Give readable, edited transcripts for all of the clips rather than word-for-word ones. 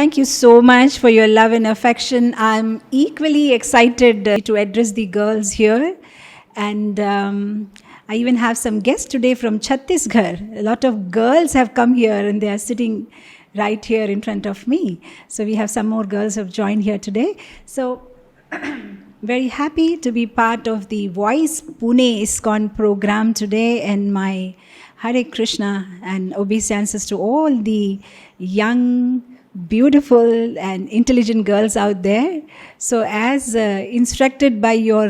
Thank you so much for your love and affection. I'm equally excited to address the girls here. And I even have some guests today from Chhattisgarh. A lot of girls have come here and they are sitting right here in front of me. So we have some more girls who have joined here today. So very happy to be part of the Voice Pune ISKCON program today, and my Hare Krishna and obeisances to all the young, beautiful and intelligent girls out there. So as instructed by your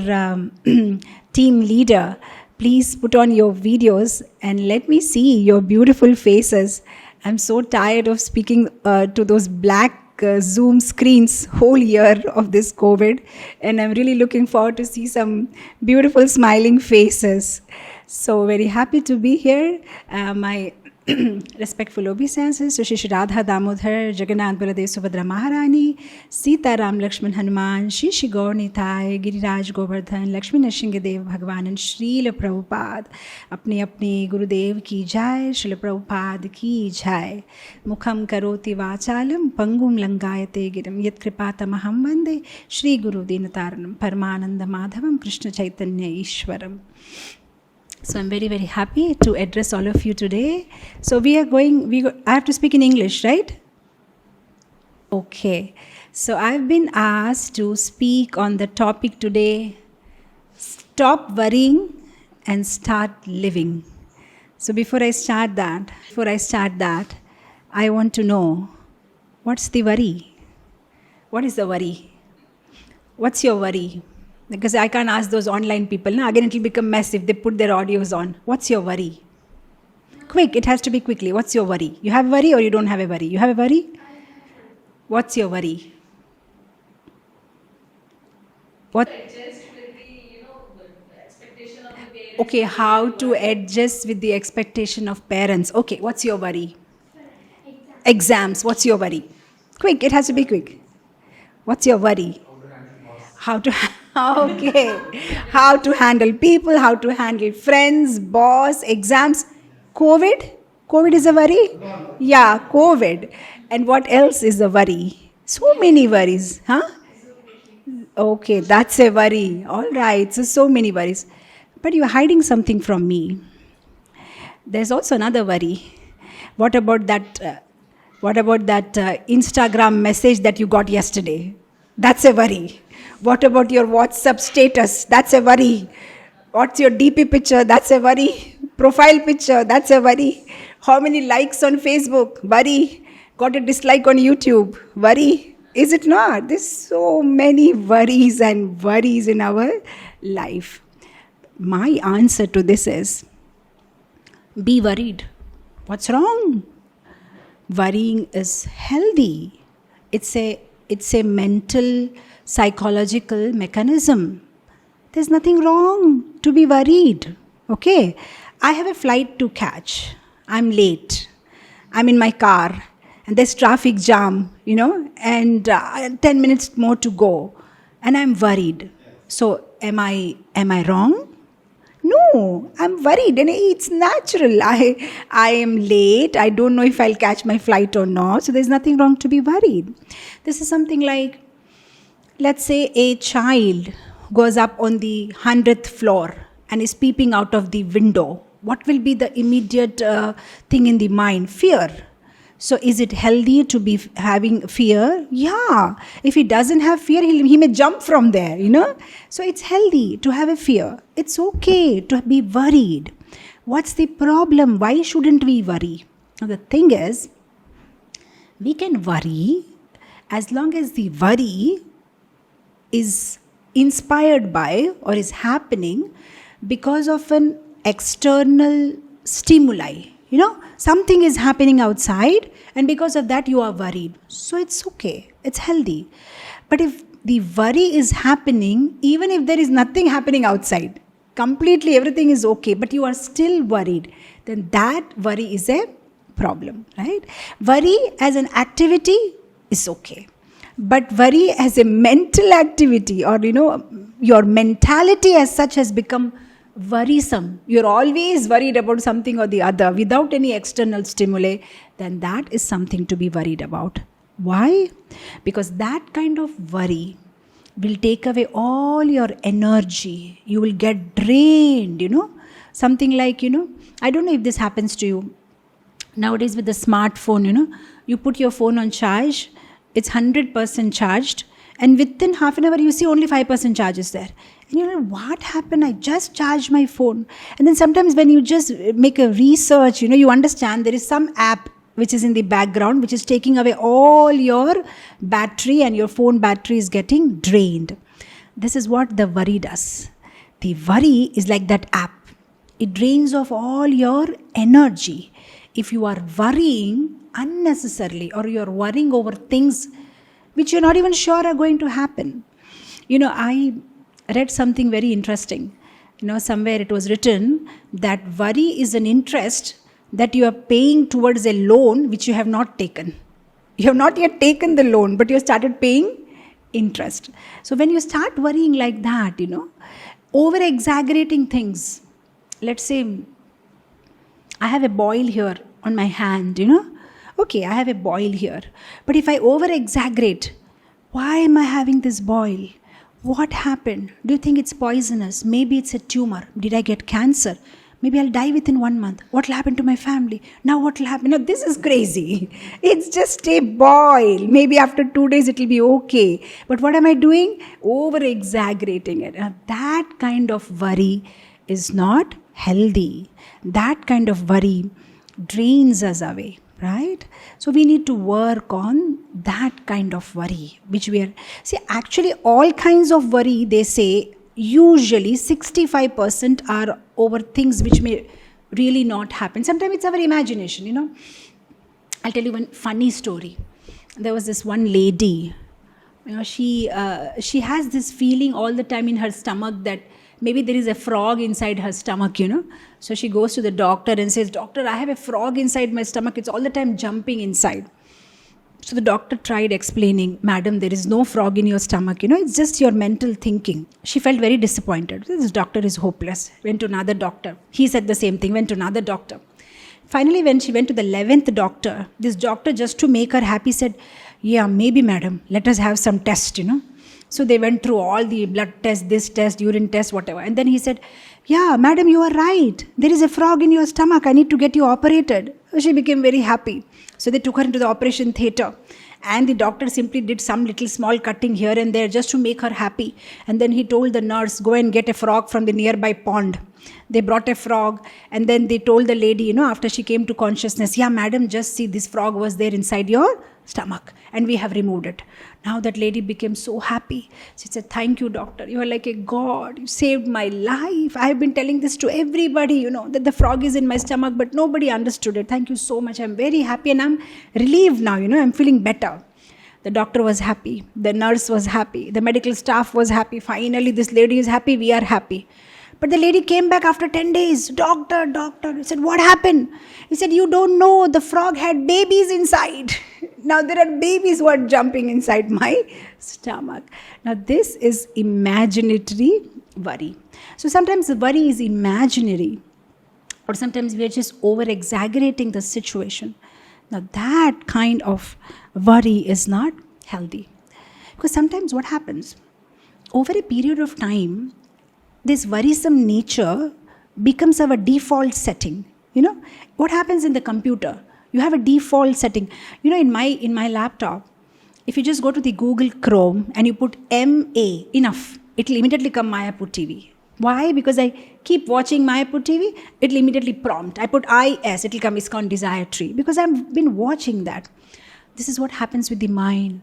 team leader, please put on your videos and let me see your beautiful faces. I'm so tired of speaking to those black Zoom screens whole year of this COVID, and I'm really looking forward to see some beautiful smiling faces. So very happy to be here. My respectful obeisances to Shri Radha Damodhar, Jagannath Baladev Subhadra Maharani, Sita Ram Lakshman Hanuman, Shri Gaur Nitai, Giriraj Govardhan, Lakshmi Nrsingadev Bhagwan and Srila Prabhupada. अपने अपने गुरुदेव की जय, श्रील प्रभुपाद की जय. मुखम करोति वाचालम पंगुम लंगायते गिरम यत्कृपातमहं वंदे श्री गुरु दीनतारणं परमानंद माधवम कृष्ण चैतन्य ईश्वरम. So I'm very, very happy to address all of you today. So I have to speak in English, right? Okay. So I've been asked to speak on the topic today, stop worrying and start living. So before I start that, I want to know, what's the worry? What is the worry? What's your worry? Because I can't ask those online people. Now again, it will become mess if they put their audios on. What's your worry? Quick, it has to be quickly. What's your worry? You have a worry or you don't have a worry? You have a worry? What's your worry? What? Adjust with the expectation of the parents. Okay, how to adjust with the expectation of parents. Okay, what's your worry? Exams. What's your worry? Quick, it has to be quick. What's your worry? How to handle people, how to handle friends, boss, exams. COVID is a worry? Yeah, COVID. And what else is a worry? So many worries, huh? Okay, that's a worry. All right, so many worries. But you're hiding something from me. There's also another worry. What about that Instagram message that you got yesterday? That's a worry. What about your WhatsApp status? That's a worry. What's your DP picture? That's a worry. Profile picture? That's a worry. How many likes on Facebook? Worry. Got a dislike on YouTube? Worry. Is it not? There's so many worries and worries in our life. My answer to this is, be worried. What's wrong? Worrying is healthy. It's a mental, psychological mechanism. There's nothing wrong to be worried. Okay, I have a flight to catch. I'm late. I'm in my car and there's traffic jam, and 10 minutes more to go, and I'm worried. So am I wrong? No, I'm worried, and it's natural. I am late. I don't know if I'll catch my flight or not. So there's nothing wrong to be worried. This is something like, let's say a child goes up on the 100th floor and is peeping out of the window. What will be the immediate thing in the mind? Fear. So is it healthy to be having fear? Yeah. If he doesn't have fear, he may jump from there, So it's healthy to have a fear. It's okay to be worried. What's the problem? Why shouldn't we worry? Now the thing is, we can worry as long as the worry is inspired by or is happening because of an external stimuli. Something is happening outside, and because of that you are worried. So it's okay. It's healthy. But if the worry is happening, even if there is nothing happening outside, completely everything is okay, but you are still worried, then that worry is a problem, right? Worry as an activity is okay. But worry as a mental activity, or your mentality as such has become worrisome. You're always worried about something or the other without any external stimuli, then that is something to be worried about. Why? Because that kind of worry will take away all your energy. You will get drained, Something like, I don't know if this happens to you. Nowadays with the smartphone, you put your phone on charge, it's 100% charged, and within half an hour you see only 5% charge is there. And you're like, what happened? I just charged my phone. And then sometimes when you just make a research, you understand there is some app which is in the background, which is taking away all your battery, and your phone battery is getting drained. This is what the worry does. The worry is like that app. It drains off all your energy. If you are worrying unnecessarily, or you are worrying over things which you're not even sure are going to happen. I read something very interesting. Somewhere it was written that worry is an interest that you are paying towards a loan which you have not taken. You have not yet taken the loan, but you have started paying interest. So when you start worrying like that, over exaggerating things. Let's say I have a boil here on my hand, Okay, I have a boil here. But if I over exaggerate, why am I having this boil? What happened? Do you think it's poisonous? Maybe it's a tumor. Did I get cancer? Maybe I'll die within 1 month. What will happen to my family? Now what will happen? Now this is crazy. It's just a boil. Maybe after 2 days it will be okay. But what am I doing? Over exaggerating it. Now, that kind of worry is not healthy. That kind of worry drains us away, right? So we need to work on that kind of worry, which we are... See, actually all kinds of worry, they say, usually 65% are over things which may really not happen. Sometimes it's our imagination, I'll tell you one funny story. There was this one lady, she has this feeling all the time in her stomach that maybe there is a frog inside her stomach, So she goes to the doctor and says, "Doctor, I have a frog inside my stomach. It's all the time jumping inside." So the doctor tried explaining, "Madam, there is no frog in your stomach, it's just your mental thinking." She felt very disappointed. This doctor is hopeless. Went to another doctor. He said the same thing, went to another doctor. Finally, when she went to the 11th doctor, this doctor, just to make her happy, said, "Yeah, maybe madam, let us have some test, So they went through all the blood tests, this test, urine test, whatever. And then he said, "Yeah, madam, you are right. There is a frog in your stomach. I need to get you operated." She became very happy. So they took her into the operation theatre. And the doctor simply did some little small cutting here and there just to make her happy. And then he told the nurse, "Go and get a frog from the nearby pond." They brought a frog, and then they told the lady, after she came to consciousness, "Yeah, madam, just see, this frog was there inside your stomach and we have removed it." Now that lady became so happy. She said, "Thank you, doctor. You are like a god. You saved my life. I have been telling this to everybody, that the frog is in my stomach, but nobody understood it. Thank you so much. I'm very happy and I'm relieved now, I'm feeling better." The doctor was happy. The nurse was happy. The medical staff was happy. Finally, this lady is happy. We are happy. But the lady came back after 10 days. Doctor. He said, "What happened?" He said, "You don't know, the frog had babies inside. Now there are babies who are jumping inside my stomach." Now this is imaginary worry. So sometimes the worry is imaginary, or sometimes we are just over exaggerating the situation. Now that kind of worry is not healthy. Because sometimes what happens, over a period of time, this worrisome nature becomes our default setting. What happens in the computer? You have a default setting. In my laptop, if you just go to the Google Chrome and you put MA, enough, it will immediately come Mayapur TV. Why? Because I keep watching Mayapur TV, it will immediately prompt. I put IS, it will come ISKCON Desire Tree, because I've been watching that. This is what happens with the mind.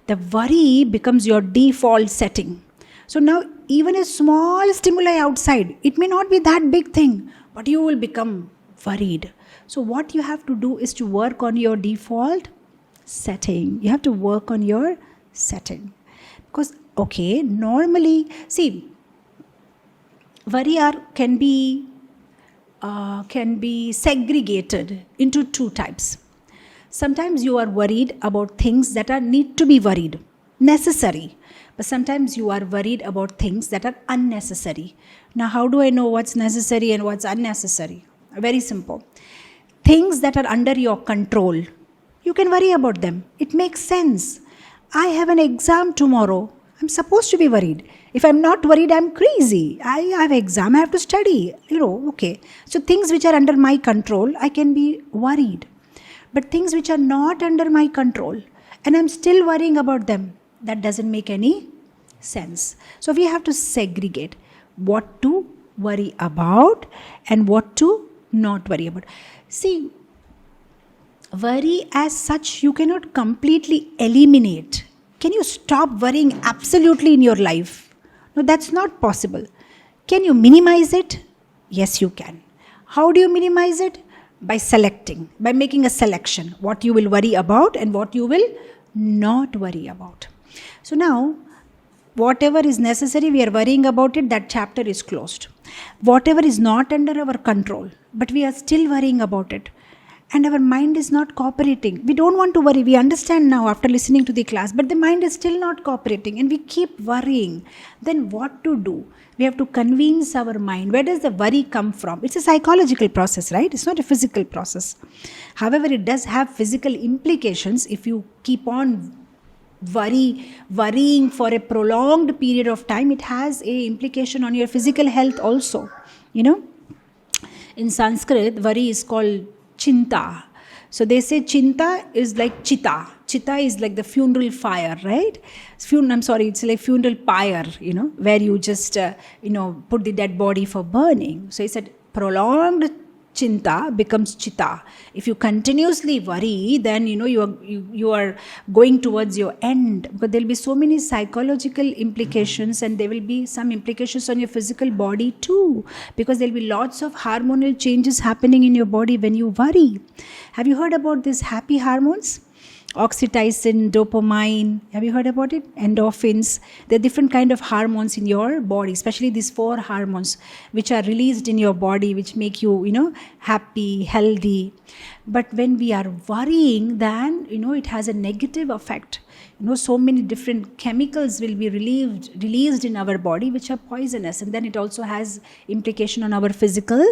The worry becomes your default setting. So now even a small stimuli outside, it may not be that big thing, but you will become worried. So what you have to do is to work on your default setting. You have to work on your setting. Because, normally, see, worry can be segregated into two types. Sometimes you are worried about things that need to be worried, necessary. But sometimes you are worried about things that are unnecessary. Now, how do I know what's necessary and what's unnecessary? Very simple. Things that are under your control, You can worry about them. It makes sense. I have an exam tomorrow. I'm supposed to be worried. If I'm not worried, I'm crazy. I have an exam, I have to study. Okay. So things which are under my control, I can be worried. But things which are not under my control, and I'm still worrying about them, that doesn't make any sense. So we have to segregate what to worry about and what to not worry about. See, worry as such, you cannot completely eliminate. Can you stop worrying absolutely in your life? No, that's not possible. Can you minimize it? Yes, you can. How do you minimize it? By selecting, by making a selection, what you will worry about and what you will not worry about. So now, whatever is necessary, we are worrying about it, that chapter is closed. Whatever is not under our control, but we are still worrying about it, and our mind is not cooperating. We don't want to worry. We understand now after listening to the class, but the mind is still not cooperating and we keep worrying. Then what to do? We have to convince our mind. Where does the worry come from? It's a psychological process, right? It's not a physical process. However, it does have physical implications if you keep on worrying for a prolonged period of time. It has a implication on your physical health also. In Sanskrit, worry is called chinta. So they say chinta is like chitta. Chitta is like the funeral fire, right? It's like funeral pyre, where you just, put the dead body for burning. So he said prolonged chinta becomes chitta. If you continuously worry, then you are going towards your end, because there will be so many psychological implications, and there will be some implications on your physical body too, because there will be lots of hormonal changes happening in your body when you worry. Have you heard about these happy hormones? Oxytocin, dopamine, have you heard about it? Endorphins. There are different kind of hormones in your body, especially these 4 hormones which are released in your body, which make you, happy, healthy. But when we are worrying, then, it has a negative effect. So many different chemicals will be released in our body which are poisonous, and then it also has implication on our physical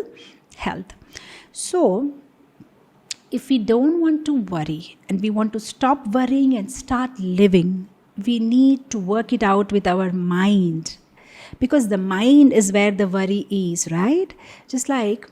health. So, if we don't want to worry and we want to stop worrying and start living, we need to work it out with our mind, because the mind is where the worry is, right? Just like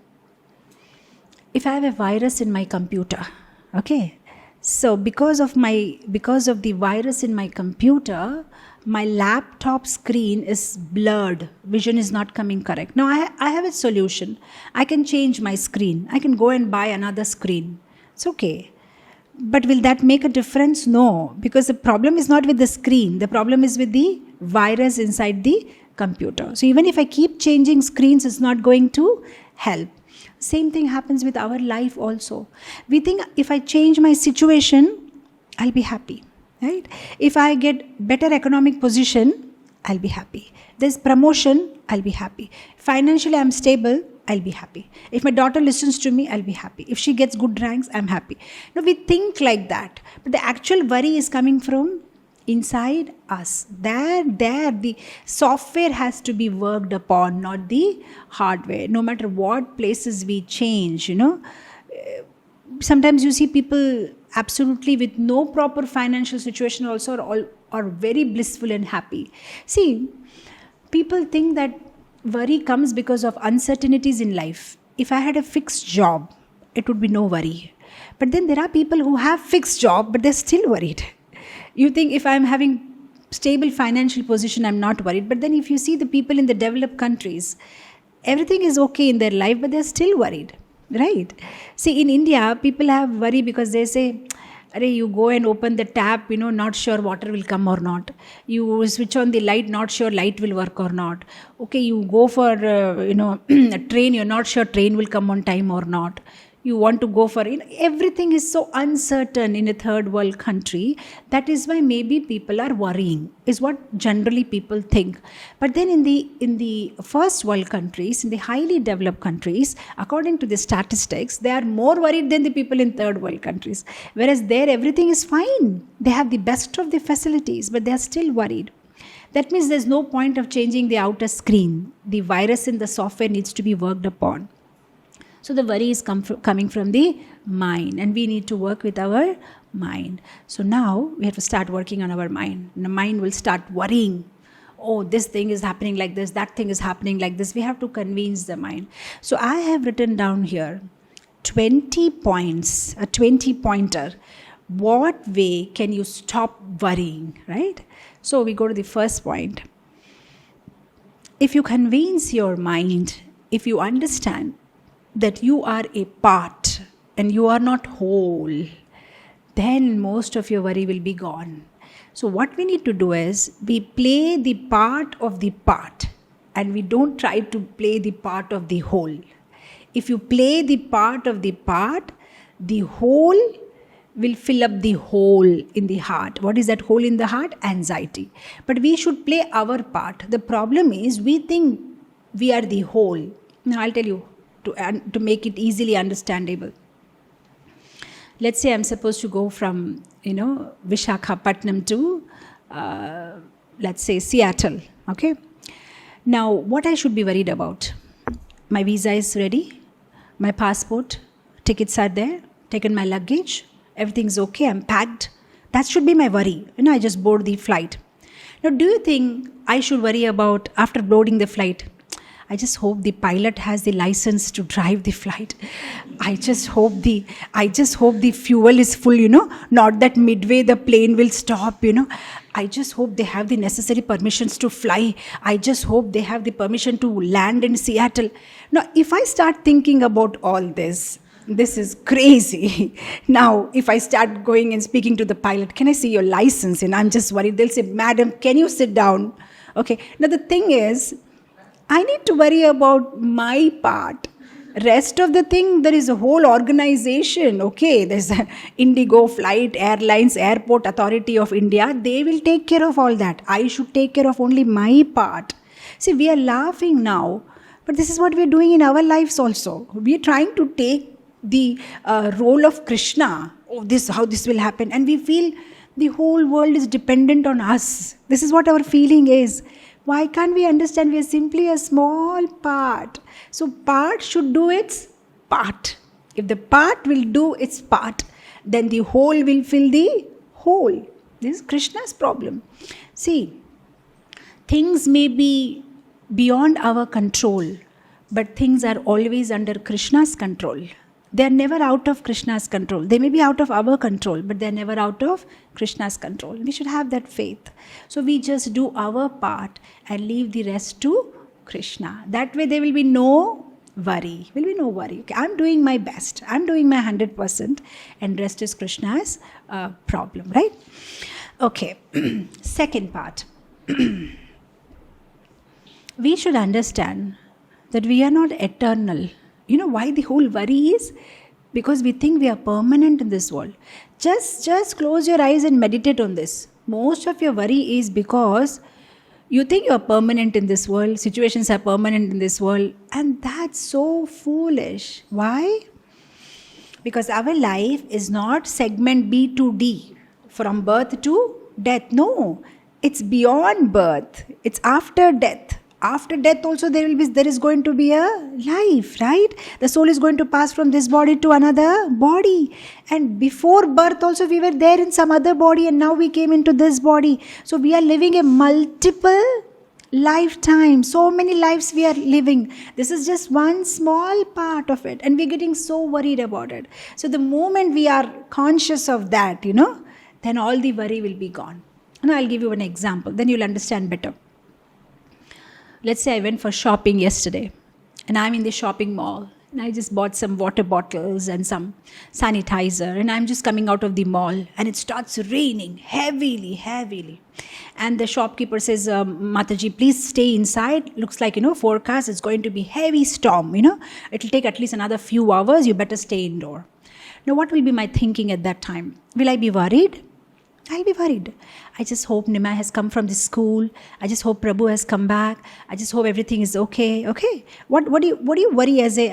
if I have a virus in my computer, okay? So because of the virus in my computer, my laptop screen is blurred. Vision is not coming correct. Now I have a solution. I can change my screen. I can go and buy another screen. It's okay. But will that make a difference? No, because the problem is not with the screen. The problem is with the virus inside the computer. So even if I keep changing screens, it's not going to help. Same thing happens with our life also. We think if I change my situation, I'll be happy, right? If I get better economic position, I'll be happy. There's promotion, I'll be happy. Financially, I'm stable, I'll be happy. If my daughter listens to me, I'll be happy. If she gets good ranks, I'm happy. We think like that. But the actual worry is coming from inside us. There, the software has to be worked upon, not the hardware. No matter what places we change, Sometimes you see people absolutely with no proper financial situation also are very blissful and happy. See, people think that worry comes because of uncertainties in life. If I had a fixed job, it would be no worry. But then there are people who have fixed job, but they're still worried. You think if I'm having stable financial position, I'm not worried. But then if you see the people in the developed countries, everything is okay in their life, but they're still worried, right? See, in India, people have worry because they say, you go and open the tap, not sure water will come or not. You switch on the light, not sure light will work or not. Okay, you go for, a train, you're not sure train will come on time or not. You want to go for it. Everything is so uncertain in a third world country. That is why maybe people are worrying, is what generally people think. But then in the first world countries, in the highly developed countries, according to the statistics, they are more worried than the people in third world countries. Whereas there everything is fine. They have the best of the facilities, but they are still worried. That means there's no point of changing the outer screen. The virus in the software needs to be worked upon. So the worry is coming from the mind, and we need to work with our mind. So now we have to start working on our mind. The mind will start worrying. Oh, this thing is happening like this, that thing is happening like this. We have to convince the mind. So I have written down here 20 points, a 20 pointer. What way can you stop worrying, right? So we go to the first point. If you convince your mind, if you understand that you are a part and you are not whole, then most of your worry will be gone. So what we need to do is we play the part of the part and we don't try to play the part of the whole. If you play the part of the part, the whole will fill up the hole in the heart. What is that hole in the heart? Anxiety. But we should play our part. The problem is we think we are the whole. Now I'll tell you to make it easily understandable. Let's say I'm supposed to go from, Vishakhapatnam to, let's say, Seattle. Okay. Now, what I should be worried about? My visa is ready. My passport, tickets are there. Taken my luggage. Everything's okay. I'm packed. That should be my worry. I just board the flight. Now, do you think I should worry about after boarding the flight? I just hope the pilot has the license to drive the flight. I just hope the fuel is full, not that midway the plane will stop, I just hope they have the necessary permissions to fly. I just hope they have the permission to land in Seattle. Now, if I start thinking about all this is crazy. Now, if I start going and speaking to the pilot, can I see your license? And I'm just worried. They'll say, madam, can you sit down? Okay. Now, the thing is, I need to worry about my part. Rest of the thing, there is a whole organization. Okay, there's a Indigo, Flight, Airlines, Airport Authority of India. They will take care of all that. I should take care of only my part. See, we are laughing now, but this is what we are doing in our lives also. We are trying to take the role of Krishna. Oh, how this will happen. And we feel the whole world is dependent on us. This is what our feeling is. Why can't we understand we are simply a small part? So part should do its part. If the part will do its part, then the whole will fill the whole. This is Krishna's problem. See, things may be beyond our control, but things are always under Krishna's control. They are never out of Krishna's control. They may be out of our control, but they are never out of Krishna's control. We should have that faith. So we just do our part and leave the rest to Krishna. That way there will be no worry. Okay, I'm doing my best. I'm doing my 100%, and rest is Krishna's problem, right? Okay. Second part. We should understand that we are not eternal. You know why the whole worry is? Because we think we are permanent in this world. Just close your eyes and meditate on this. Most of your worry is because you think you are permanent in this world, situations are permanent in this world, and that's so foolish. Why? Because our life is not segment B to D, from birth to death. No, it's beyond birth. It's after death. After death also there is going to be a life, right? The soul is going to pass from this body to another body. And before birth also we were there in some other body, and now we came into this body. So we are living a multiple lifetime. So many lives we are living. This is just one small part of it, and we're getting so worried about it. So the moment we are conscious of that, then all the worry will be gone. And I'll give you an example, then you'll understand better. Let's say I went for shopping yesterday, and I'm in the shopping mall, and I just bought some water bottles and some sanitizer, and I'm just coming out of the mall, and it starts raining heavily. And the shopkeeper says, Mataji, please stay inside. Looks like, forecast is going to be heavy storm, It'll take at least another few hours. You better stay indoor. Now, what will be my thinking at that time? Will I be worried? I'll be worried. I just hope Nimai has come from the school. I just hope Prabhu has come back. I just hope everything is okay. Okay. What do you worry as a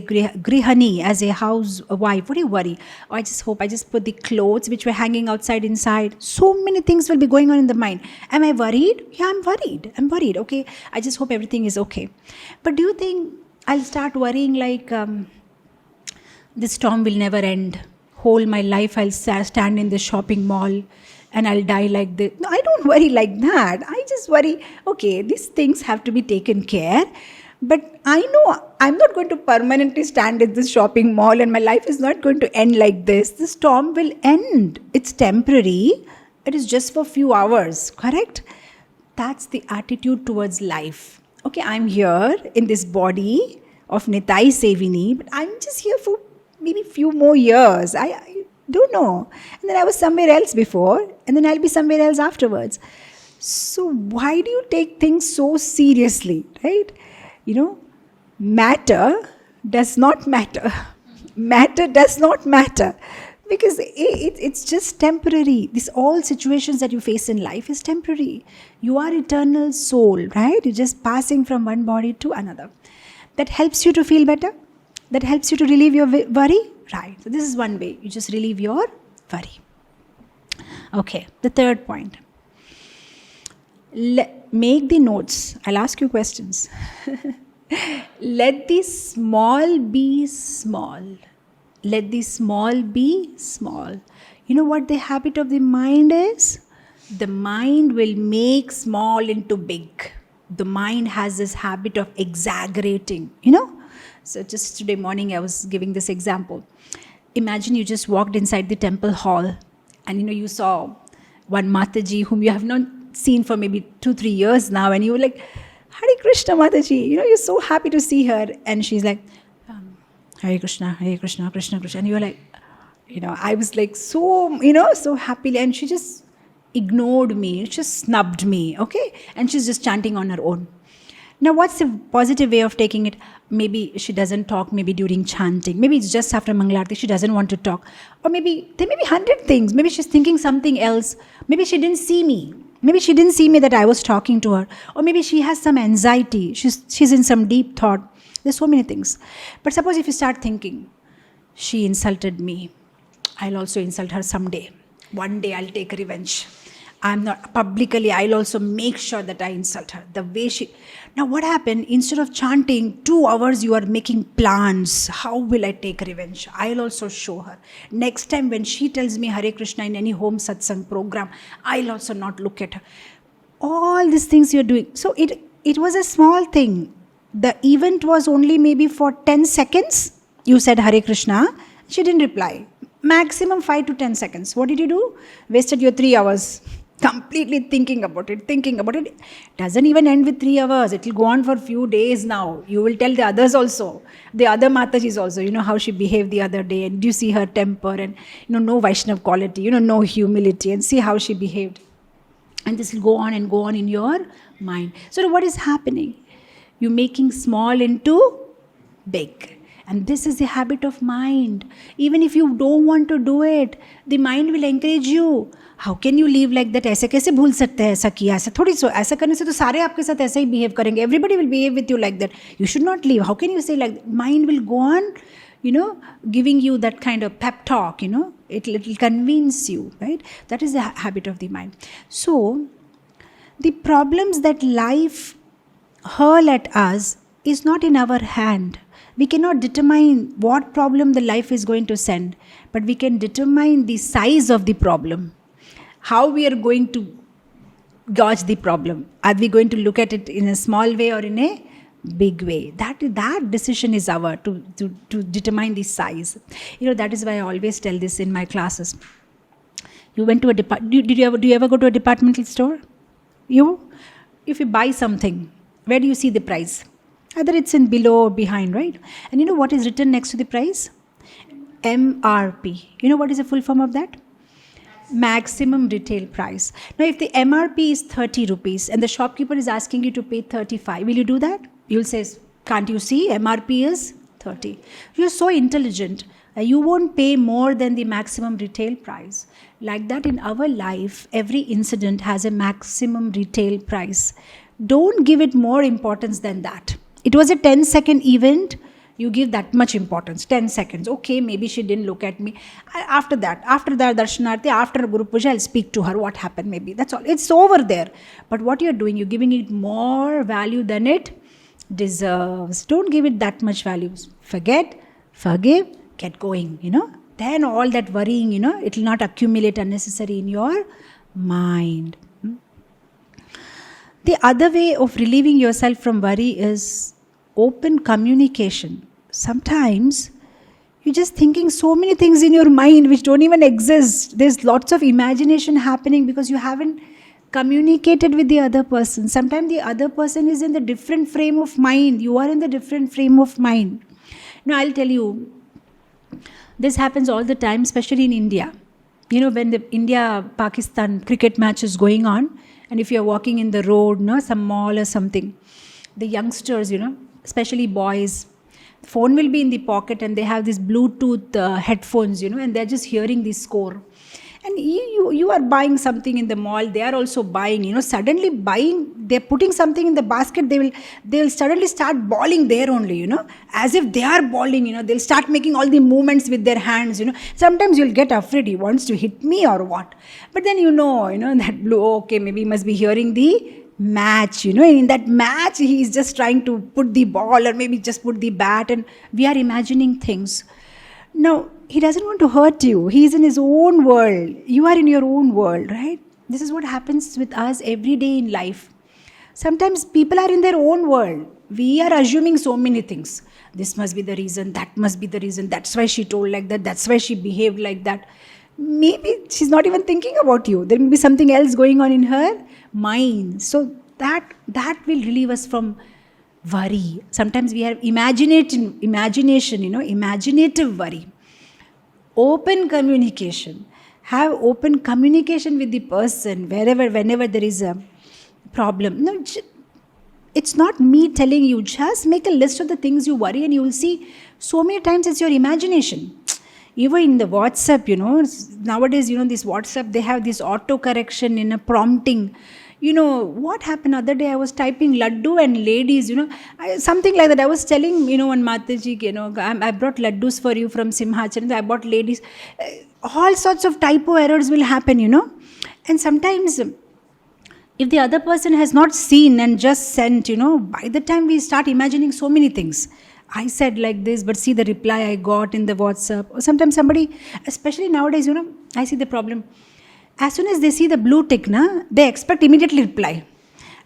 grihani, as a housewife? What do you worry? Oh, I just put the clothes which were hanging outside inside. So many things will be going on in the mind. Am I worried? Yeah, I'm worried. Okay. I just hope everything is okay. But do you think I'll start worrying like this storm will never end. Whole my life I'll stand in the shopping mall and I'll die like this. No, I don't worry like that. I just worry, okay, these things have to be taken care. But I know I'm not going to permanently stand in this shopping mall and my life is not going to end like this. The storm will end. It's temporary. It is just for few hours, correct? That's the attitude towards life. Okay, I'm here in this body of Nitai Sevini, but I'm just here for maybe few more years. I don't know. And then I was somewhere else before, and then I'll be somewhere else afterwards. So why do you take things so seriously, right? Matter does not matter. Matter does not matter. Because it's just temporary. These all situations that you face in life is temporary. You are eternal soul, right? You're just passing from one body to another. That helps you to feel better. That helps you to relieve your worry. Right. So this is one way. You just relieve your worry. Okay. The third point. Make the notes. I'll ask you questions. Let the small be small. Let the small be small. You know what the habit of the mind is? The mind will make small into big. The mind has this habit of exaggerating, So just today morning I was giving this example. Imagine you just walked inside the temple hall and you saw one Mataji whom you have not seen for maybe 2-3 years now, and you were like, Hare Krishna Mataji, you're so happy to see her, and she's like, Hare Krishna, Krishna Krishna. And you were like, I was like so, so happily. And she just ignored me. She just snubbed me, okay? And she's just chanting on her own. Now, what's the positive way of taking it? Maybe she doesn't talk maybe during chanting. Maybe it's just after Mangalarti, she doesn't want to talk. Or maybe, there may be 100 things. Maybe she's thinking something else. Maybe she didn't see me. Maybe she didn't see me that I was talking to her. Or maybe she has some anxiety. She's in some deep thought. There's so many things. But suppose if you start thinking, she insulted me, I'll also insult her someday. One day I'll take revenge. I'm not publicly, I'll also make sure that I insult her. The way now what happened? Instead of chanting 2 hours, you are making plans. How will I take revenge? I'll also show her. Next time when she tells me Hare Krishna in any home satsang program, I'll also not look at her. All these things you're doing. So it was a small thing. The event was only maybe for 10 seconds. You said Hare Krishna. She didn't reply. Maximum 5 to 10 seconds. What did you do? Wasted your 3 hours. Completely thinking about it. Doesn't even end with 3 hours. It will go on for a few days now. You will tell the others also. The other Matajis also. You know how she behaved the other day. And you see her temper and no Vaishnav quality. No humility. And see how she behaved. And this will go on in your mind. So what is happening? You're making small into big. And this is the habit of mind. Even if you don't want to do it, the mind will encourage you. How can you live like that? ऐसे कैसे भूल सकते हैं ऐसा किया ऐसा थोड़ी सो ऐसा करने से तो सारे आपके साथ ऐसे ही behave करेंगे. Everybody will behave with you like that. You should not leave. How can you say like that? Mind will go on, giving you that kind of pep talk. It'll convince you, right? That is the habit of the mind. So the problems that life hurl at us is not in our hand. We cannot determine what problem the life is going to send, but we can determine the size of the problem. How we are going to gauge the problem. Are we going to look at it in a small way or in a big way? That decision is our to determine the size. That is why I always tell this in my classes. You went to a do you ever go to a departmental store? If you buy something, where do you see the price? Either it's in below or behind, right? And you know what is written next to the price? MRP. You know what is the full form of that? Maximum retail price. Now, if the MRP is 30 rupees and the shopkeeper is asking you to pay 35, will you do that? You'll say, can't you see? MRP is 30. You're so intelligent. You won't pay more than the maximum retail price. Like that in our life, every incident has a maximum retail price. Don't give it more importance than that. It was a 10-second event. You give that much importance, 10 seconds. Okay, maybe she didn't look at me. After that, Darshanarthi, after Guru Puja, I'll speak to her. What happened maybe. That's all. It's over there. But what you're doing, you're giving it more value than it deserves. Don't give it that much value. Forget, forgive, get going, Then all that worrying, it will not accumulate unnecessary in your mind. The other way of relieving yourself from worry is open communication. Sometimes you're just thinking so many things in your mind which don't even exist. There's lots of imagination happening because you haven't communicated with the other person. Sometimes the other person is in the different frame of mind. You are in the different frame of mind. Now I'll tell you, this happens all the time, especially in India. When the India-Pakistan cricket match is going on, and if you're walking in the road, some mall or something, the youngsters, especially boys, phone will be in the pocket and they have these Bluetooth headphones, and they're just hearing the score. And you are buying something in the mall, they are also buying, suddenly buying, they're putting something in the basket, they will suddenly start bawling there only, as if they are bawling, they'll start making all the movements with their hands, Sometimes you'll get afraid, he wants to hit me or what. But then that okay, maybe he must be hearing the match, in that match he's just trying to put the ball or maybe just put the bat, and we are imagining things. Now, he doesn't want to hurt you. He is in his own world. You are in your own world, right? This is what happens with us every day in life. Sometimes people are in their own world. We are assuming so many things. This must be the reason, that must be the reason, that's why she told like that, that's why she behaved like that. Maybe she's not even thinking about you. There may be something else going on in her mind. So that will relieve us from worry. Sometimes we have imagination, imaginative worry. Open communication. Have open communication with the person whenever there is a problem. No, it's not me telling you. Just make a list of the things you worry and you will see so many times it's your imagination. Even in the WhatsApp, nowadays, this WhatsApp, they have this auto correction in a prompting. What happened other day, I was typing laddu and ladies, something like that. I was telling, one Mataji, I brought laddus for you from Simhachan, I bought ladies. All sorts of typo errors will happen, And sometimes, if the other person has not seen and just sent, by the time we start imagining so many things. I said like this, but see the reply I got in the WhatsApp. Or sometimes somebody, especially nowadays, I see the problem. As soon as they see the blue tick, they expect immediately reply.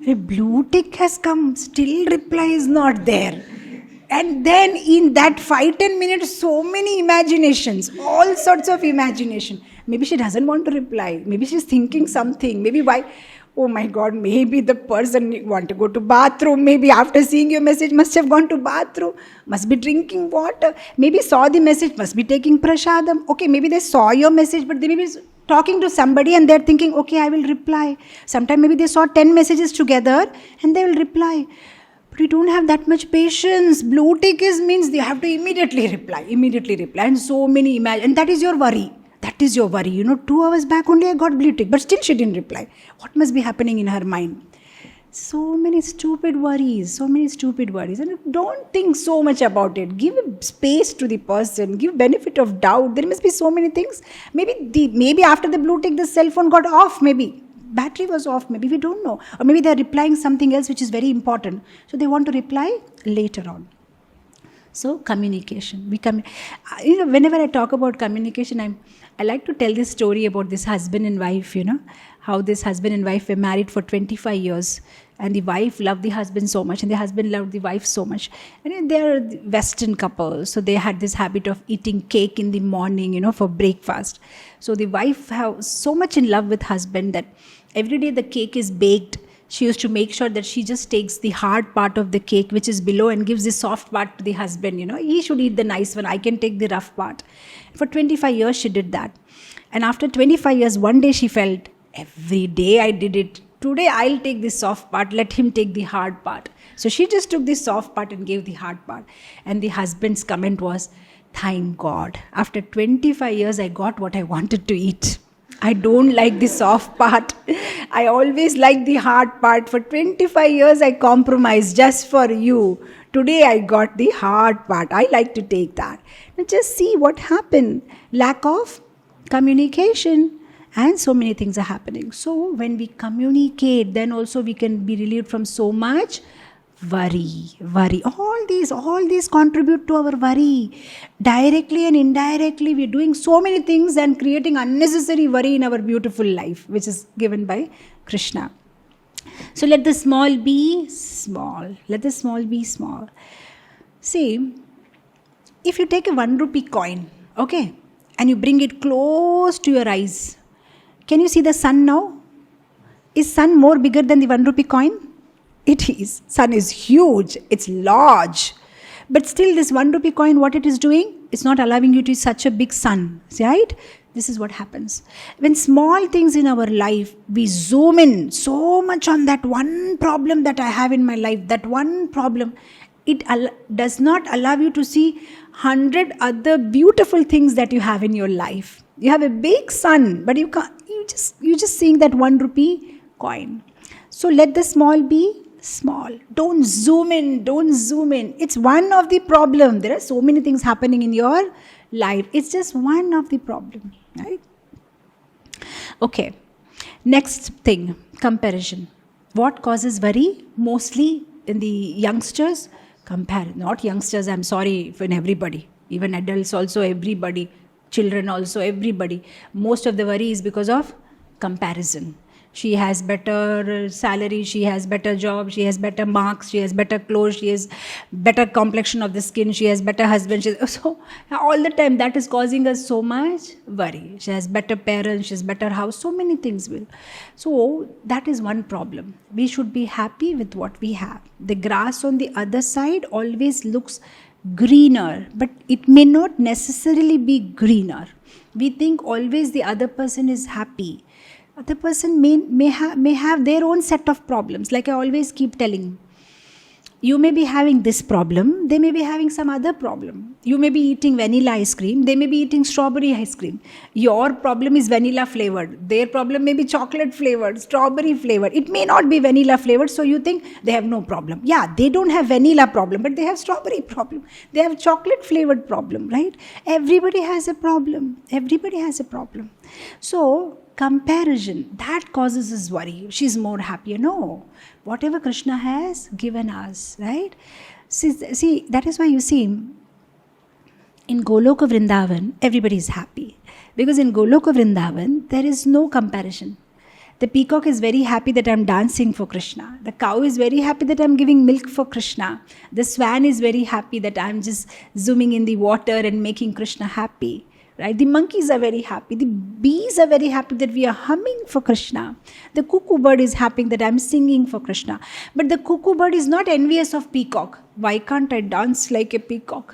A blue tick has come, still reply is not there. And then in that 5-10 minutes, so many imaginations, all sorts of imagination. Maybe she doesn't want to reply. Maybe she's thinking something. Maybe why? Oh my God, maybe the person want to go to bathroom. Maybe after seeing your message must have gone to bathroom. Must be drinking water. Maybe saw the message, must be taking prashadam. Okay, maybe they saw your message, but they may be talking to somebody and they're thinking, okay, I will reply. Sometimes maybe they saw 10 messages together and they will reply. But we don't have that much patience. Blue tick means they have to immediately reply. And so many and that is your worry. That is your worry. 2 hours back only I got blue tick, but still she didn't reply. What must be happening in her mind? So many stupid worries. And don't think so much about it. Give space to the person. Give benefit of doubt. There must be so many things. Maybe after the blue tick, the cell phone got off. Maybe battery was off. Maybe we don't know. Or maybe they're replying something else which is very important. So they want to reply later on. So communication. Whenever I talk about communication, I like to tell this story about this husband and wife, how this husband and wife were married for 25 years. And the wife loved the husband so much and the husband loved the wife so much. And they are Western couple. So they had this habit of eating cake in the morning, for breakfast. So the wife was so much in love with husband that every day the cake is baked. She used to make sure that she just takes the hard part of the cake, which is below, and gives the soft part to the husband. He should eat the nice one. I can take the rough part. For 25 years, she did that. And after 25 years, one day she felt, every day I did it. Today, I'll take the soft part. Let him take the hard part. So she just took the soft part and gave the hard part. And the husband's comment was, thank God. After 25 years, I got what I wanted to eat. I don't like the soft part. I always like the hard part. For 25 years, I compromised just for you. Today, I got the hard part. I like to take that. Now, just see what happened. Lack of communication. And so many things are happening. So, when we communicate, then also we can be relieved from so much Worry. All these contribute to our worry. Directly and indirectly, we're doing so many things and creating unnecessary worry in our beautiful life, which is given by Krishna. So let the small be small. Let the small be small. See, if you take a 1 rupee coin, okay, and you bring it close to your eyes, can you see the sun now? Is sun more bigger than the 1 rupee coin? It is. Sun is huge. It's large. But still this 1 rupee coin, what it is doing? It's not allowing you to see such a big sun. See, right? This is what happens. When small things in our life, we zoom in so much on that one problem that I have in my life, that one problem, it does not allow you to see 100 other beautiful things that you have in your life. You have a big sun, but you're just seeing that 1 rupee coin. So let the small be small. Don't zoom in. It's one of the problem. There are so many things happening in your life. It's just one of the problem, right? Okay. Next thing, comparison. What causes worry? Mostly in the youngsters, not youngsters, I'm sorry, in everybody. Even adults also, everybody. Children also, everybody. Most of the worry is because of comparison. She has better salary, she has better job, she has better marks, she has better clothes, she has better complexion of the skin, she has better husband. So all the time that is causing us so much worry. She has better parents, she has better house, so many things will. So that is one problem. We should be happy with what we have. The grass on the other side always looks greener, but it may not necessarily be greener. We think always the other person is happy. Other person may have their own set of problems. Like I always keep telling, you may be having this problem, they may be having some other problem. You may be eating vanilla ice cream, they may be eating strawberry ice cream. Your problem is vanilla flavored, their problem may be chocolate flavored, strawberry flavored. It may not be vanilla flavored, so you think they have no problem. Yeah, they don't have vanilla problem, but they have strawberry problem. They have chocolate flavored problem, right? Everybody has a problem. So comparison, that causes us worry. She's more happier. No. Whatever Krishna has given us, right? See, that is why you see, in Goloka Vrindavan, everybody is happy. Because in Goloka Vrindavan, there is no comparison. The peacock is very happy that I'm dancing for Krishna. The cow is very happy that I'm giving milk for Krishna. The swan is very happy that I'm just zooming in the water and making Krishna happy. Right? The monkeys are very happy. The bees are very happy that we are humming for Krishna. The cuckoo bird is happy that I'm singing for Krishna. But the cuckoo bird is not envious of peacock. Why can't I dance like a peacock?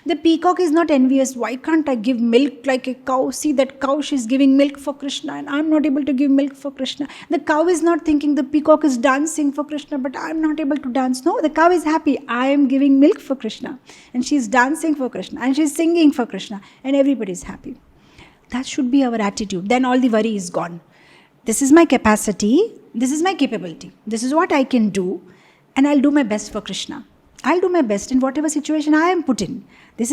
The peacock is not envious. Why can't I give milk like a cow? See that cow, she's giving milk for Krishna and I'm not able to give milk for Krishna. The cow is not thinking the peacock is dancing for Krishna, but I'm not able to dance. No, the cow is happy. I am giving milk for Krishna and she's dancing for Krishna and she's singing for Krishna and everybody is happy. That should be our attitude. Then all the worry is gone. This is my capacity. This is my capability. This is what I can do and I'll do my best for Krishna. I'll do my best in whatever situation I am put in. These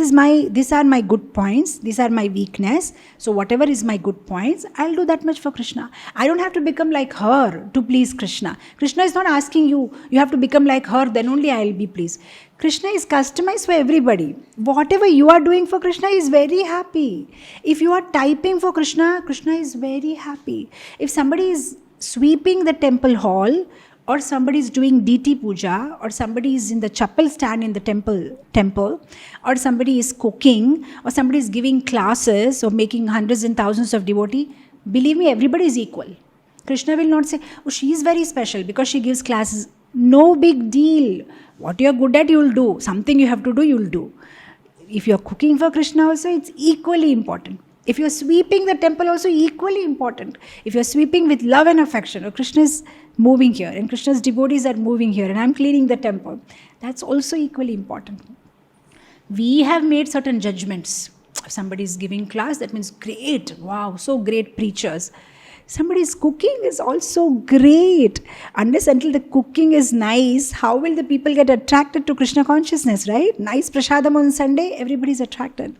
are my good points. These are my weakness. So whatever is my good points, I'll do that much for Krishna. I don't have to become like her to please Krishna. Krishna is not asking you have to become like her, then only I'll be pleased. Krishna is customized for everybody. Whatever you are doing for Krishna is very happy. If you are typing for Krishna, Krishna is very happy. If somebody is sweeping the temple hall, or somebody is doing DT puja, or somebody is in the chapel stand in the temple, or somebody is cooking, or somebody is giving classes, or making hundreds and thousands of devotees, believe me, everybody is equal. Krishna will not say, oh, she is very special because she gives classes. No big deal. What you are good at, you will do. Something you have to do, you will do. If you are cooking for Krishna also, it's equally important. If you are sweeping the temple also, equally important. If you are sweeping with love and affection, or Krishna is moving here and Krishna's devotees are moving here and I'm cleaning the temple, that's also equally important. We have made certain judgments. If somebody is giving class, that means great, wow, so great preachers. Somebody's cooking is also great. Unless until the cooking is nice, how will the people get attracted to Krishna consciousness, right? Nice prasadam on Sunday, everybody is attracted.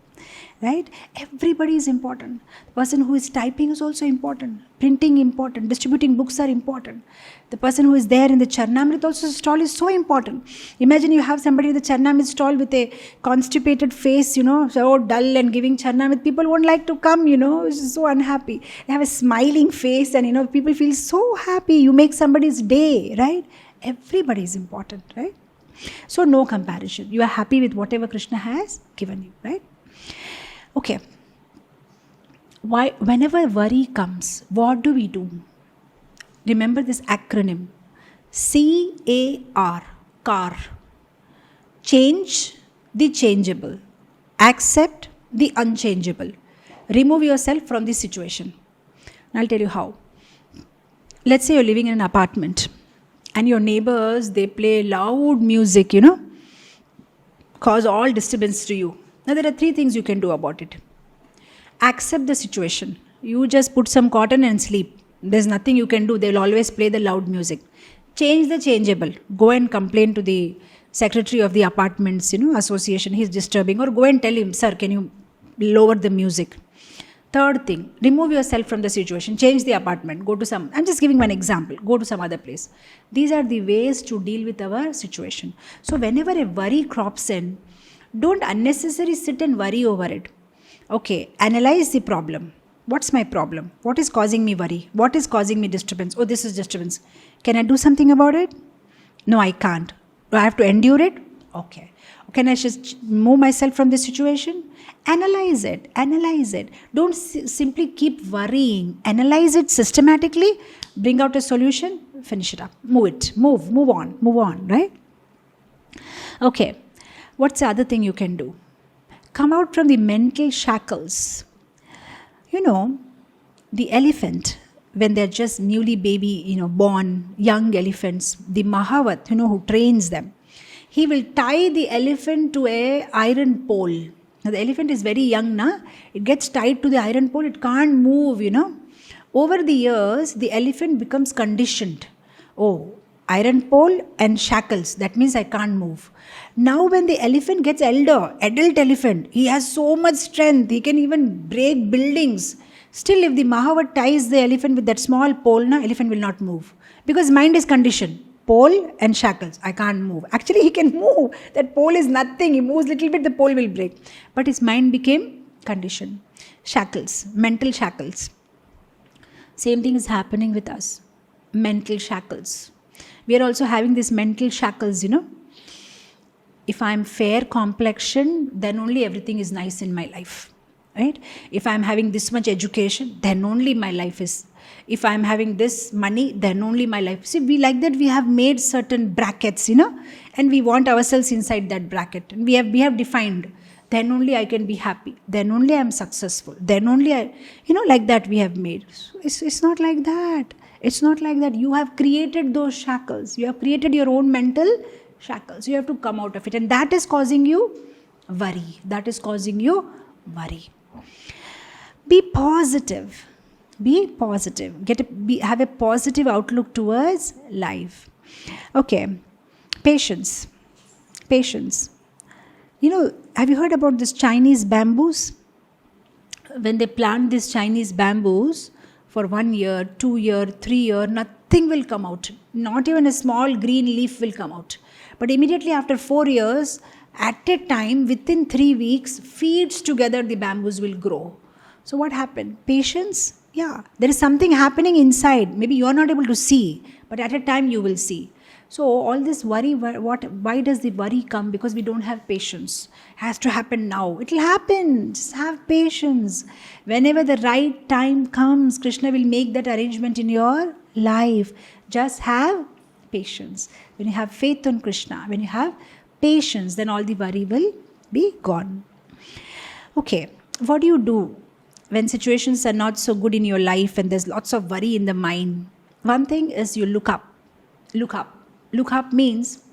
right? Everybody is important. The person who is typing is also important. Printing important. Distributing books are important. The person who is there in the Charnamrit also stall is so important. Imagine you have somebody with the Charnamrit stall with a constipated face, so dull and giving Charnamrit. People won't like to come, it's so unhappy. They have a smiling face and, people feel so happy. You make somebody's day, right? Everybody is important, right? So no comparison. You are happy with whatever Krishna has given you, right? Okay. Whenever worry comes, what do we do? Remember this acronym. CAR. CAR. Change the changeable. Accept the unchangeable. Remove yourself from this situation. And I'll tell you how. Let's say you're living in an apartment and your neighbors, they play loud music, cause all disturbance to you. Now there are 3 things you can do about it. Accept the situation. You just put some cotton and sleep. There's nothing you can do. They'll always play the loud music. Change the changeable. Go and complain to the secretary of the apartments, association. He's disturbing. Or go and tell him, sir, can you lower the music? Third thing, remove yourself from the situation. Change the apartment. Go to I'm just giving one example. Go to some other place. These are the ways to deal with our situation. So whenever a worry crops in, don't unnecessarily sit and worry over it. Okay, analyze the problem. What's my problem? What is causing me worry? What is causing me disturbance? Oh, this is disturbance. Can I do something about it? No, I can't. Do I have to endure it? Okay. Can I just move myself from this situation? Analyze it. Don't simply keep worrying. Analyze it systematically. Bring out a solution. Finish it up. Move it. Move on, right? Okay. What's the other thing you can do? Come out from the mental shackles. The elephant, when they're just newly born, young elephants, the Mahavat, who trains them, he will tie the elephant to a iron pole. Now the elephant is very young, it gets tied to the iron pole, it can't move, Over the years, the elephant becomes conditioned. Oh, iron pole and shackles, that means I can't move. Now when the elephant gets adult elephant, he has so much strength, he can even break buildings. Still, if the Mahavat ties the elephant with that small pole, elephant will not move. Because mind is conditioned. Pole and shackles, I can't move. Actually, he can move. That pole is nothing. He moves a little bit, the pole will break. But his mind became conditioned. Shackles, mental shackles. Same thing is happening with us. Mental shackles. We are also having these mental shackles, If I'm fair complexion, then only everything is nice in my life. Right? If I'm having this much education, then only my life is. If I'm having this money, then only my life. See, we like that we have made certain brackets, and we want ourselves inside that bracket. And we have defined, then only I can be happy. Then only I'm successful. Then only like that we have made. So it's not like that. It's not like that. You have created those shackles. You have created your own mental shackles. You have to come out of it. And that is causing you worry. Be positive. Have a positive outlook towards life. Okay. Patience. Have you heard about this Chinese bamboos? When they plant these Chinese bamboos for 1 year, 2 year, 3 year, nothing will come out. Not even a small green leaf will come out. But immediately after 4 years, at a time, within 3 weeks, feeds together, the bamboos will grow. So what happened? Patience? Yeah, there is something happening inside. Maybe you are not able to see, but at a time you will see. So all this worry, why does the worry come? Because we don't have patience. It has to happen now. It will happen. Just have patience. Whenever the right time comes, Krishna will make that arrangement in your life. Just have patience. When you have faith on Krishna, when you have patience, then all the worry will be gone. Okay, what do you do when situations are not so good in your life and there's lots of worry in the mind? One thing is you look up. Look up means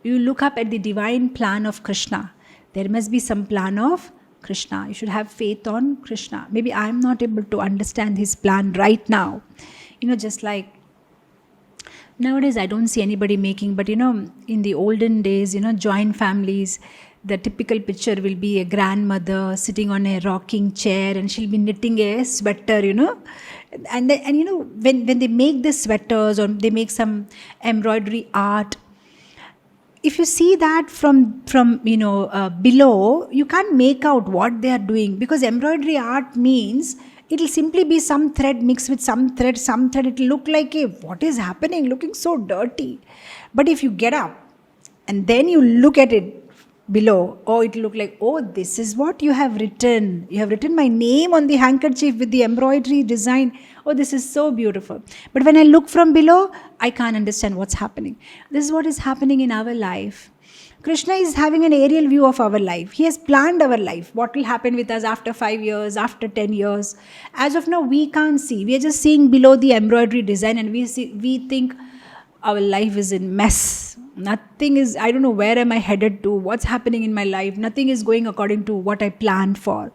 you look up at the divine plan of Krishna. There must be some plan of Krishna. You should have faith on Krishna. Maybe I'm not able to understand his plan right now. Just like nowadays I don't see anybody making, but in the olden days, joint families, The typical picture will be a grandmother sitting on a rocking chair and she'll be knitting a sweater, And when they make the sweaters or they make some embroidery art, if you see that from below, you can't make out what they are doing, because embroidery art means it'll simply be some thread mixed with some thread. It'll look like what is happening, looking so dirty. But if you get up and then you look at it below, it'll look like, this is what you have written. You have written my name on the handkerchief with the embroidery design. This is so beautiful. But when I look from below, I can't understand what's happening. This is what is happening in our life. Krishna is having an aerial view of our life. He has planned our life. What will happen with us after 5 years, after 10 years. As of now, we can't see. We are just seeing below the embroidery design, and we think our life is in mess. Nothing is, I don't know where am I headed to, what's happening in my life. Nothing is going according to what I planned for.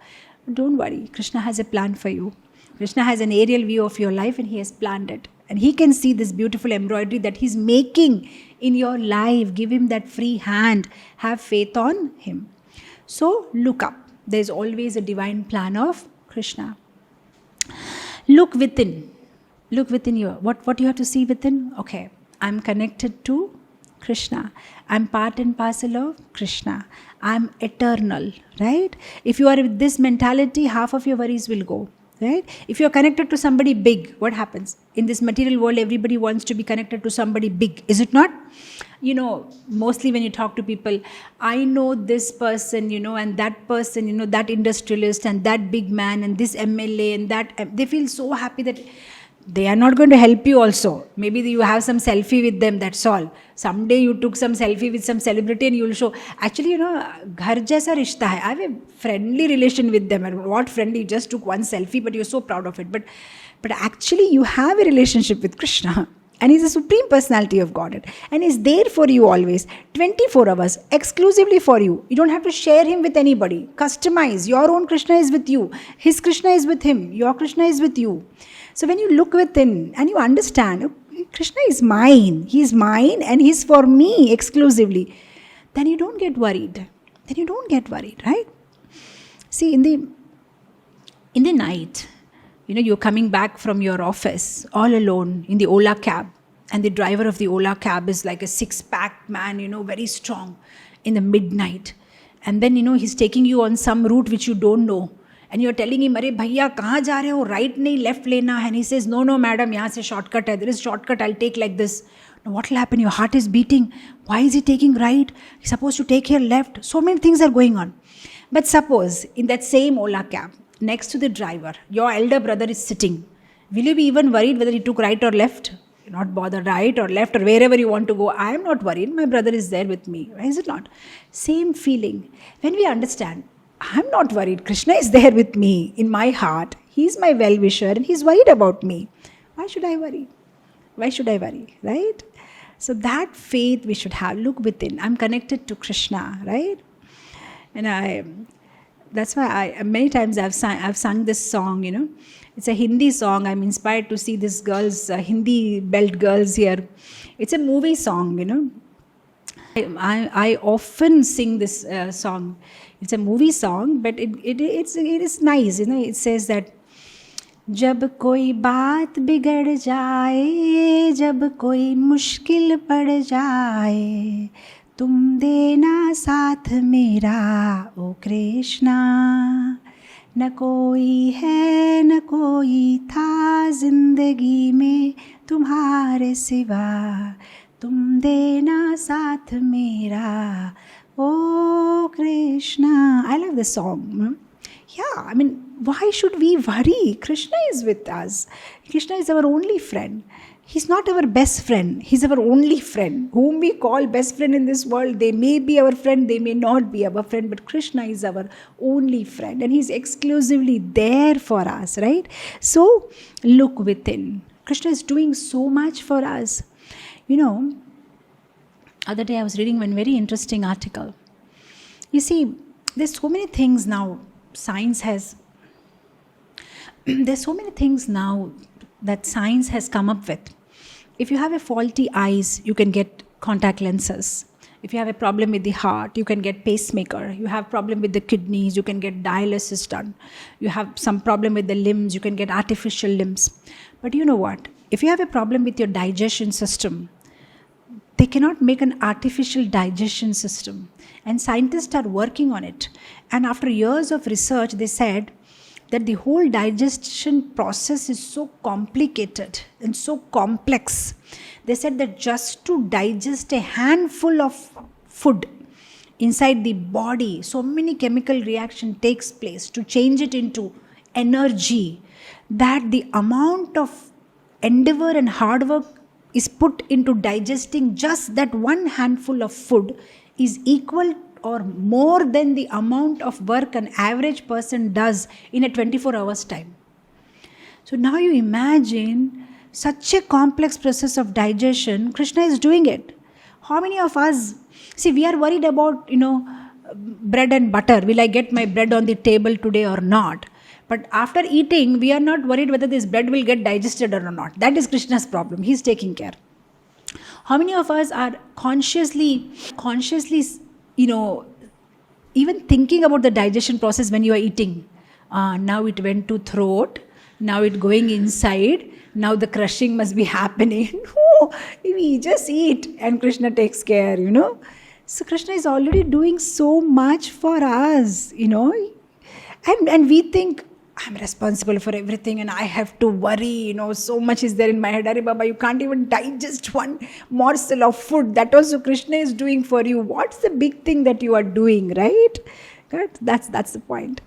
Don't worry, Krishna has a plan for you. Krishna has an aerial view of your life and he has planned it. And he can see this beautiful embroidery that he's making in your life. Give him that free hand. Have faith on him. So look up. There's always a divine plan of Krishna. Look within. Look within you. What you have to see within? Okay, I'm connected to Krishna. I'm part and parcel of Krishna. I'm eternal, right? If you are with this mentality, half of your worries will go. Right? If you're connected to somebody big, what happens? In this material world, everybody wants to be connected to somebody big. Is it not? Mostly when you talk to people, I know this person, and that person, that industrialist and that big man and this MLA and that, they feel so happy that they are not going to help you also. Maybe you have some selfie with them, that's all. Someday you took some selfie with some celebrity and you will show. Actually, ghar jaisa rishta hai. I have a friendly relation with them. And what friendly? You just took one selfie, but you're so proud of it. But actually, you have a relationship with Krishna. And he's the supreme personality of Godhead. And he's there for you always. 24 hours, exclusively for you. You don't have to share him with anybody. Customize. Your own Krishna is with you. His Krishna is with him. Your Krishna is with you. So when you look within and you understand, Krishna is mine. He's mine and he's for me exclusively. Then you don't get worried. Right? See, in the night, you're coming back from your office all alone in the Ola cab, and the driver of the Ola cab is like a six-pack man, very strong, in the midnight. And then, he's taking you on some route which you don't know. And you're telling him, "Arey bhaiya, kahan ja rahe ho? Right nahi, left lena." And he says, "No, madam, yahan se shortcut hai. There is shortcut, I'll take like this." Now what will happen? Your heart is beating. Why is he taking right? He's supposed to take here left. So many things are going on. But suppose in that same Ola cab, next to the driver, your elder brother is sitting. Will you be even worried whether he took right or left? You're not bothered, right or left or wherever you want to go. I am not worried. My brother is there with me. Why is it not? Same feeling. When we understand, I'm not worried. Krishna is there with me in my heart. He's my well-wisher and he's worried about me. Why should I worry? Right? So that faith we should have. Look within. I'm connected to Krishna, right? And that's why many times I've sung this song, It's a Hindi song. I'm inspired to see these girls, Hindi belt girls here. It's a movie song, I often sing this song. It's a movie song, but it is nice, It says that, जब कोई बात बिगड़ जाए, जब कोई मुश्किल पड़ जाए, तुम देना साथ मेरा ओ कृष्णा, न कोई है न कोई था जिंदगी में तुम्हारे सिवा, तुम देना साथ मेरा ओ Krishna. I love this song. Yeah, why should we worry? Krishna is with us. Krishna is our only friend. He's not our best friend. He's our only friend. Whom we call best friend in this world, they may be our friend, they may not be our friend, but Krishna is our only friend and he's exclusively there for us, right? So, look within. Krishna is doing so much for us. Other day I was reading one very interesting article. You see, there's so many things now there's so many things now that science has come up with. If you have a faulty eyes, you can get contact lenses. If you have a problem with the heart, you can get pacemaker. You have problem with the kidneys, you can get dialysis done. You have some problem with the limbs, you can get artificial limbs. But you know what? If you have a problem with your digestion system, they cannot make an artificial digestion system. And scientists are working on it. And after years of research, they said that the whole digestion process is so complicated and so complex. They said that just to digest a handful of food inside the body, so many chemical reaction takes place to change it into energy, that the amount of endeavor and hard work is put into digesting just that one handful of food is equal or more than the amount of work an average person does in a 24 hours time. So now you imagine such a complex process of digestion, Krishna is doing it. How many of us, see, we are worried about, bread and butter. Will I get my bread on the table today or not? But after eating, we are not worried whether this bread will get digested or not. That is Krishna's problem. He's taking care. How many of us are consciously, even thinking about the digestion process when you are eating? Now it went to throat. Now it going inside. Now the crushing must be happening. No, we just eat and Krishna takes care, So Krishna is already doing so much for us, And we think, I'm responsible for everything and I have to worry, so much is there in my head. Arey Baba, you can't even digest one morsel of food. That also Krishna is doing for you. What's the big thing that you are doing, right? That's the point.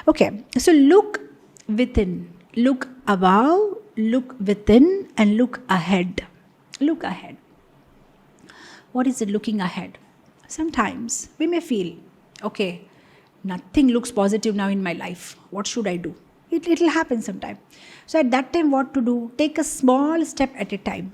Okay, so look within, look above, look within, and look ahead. Look ahead. What is it looking ahead? Sometimes we may feel, okay, nothing looks positive now in my life. What should I do? It'll happen sometime. So at that time, what to do? Take a small step at a time.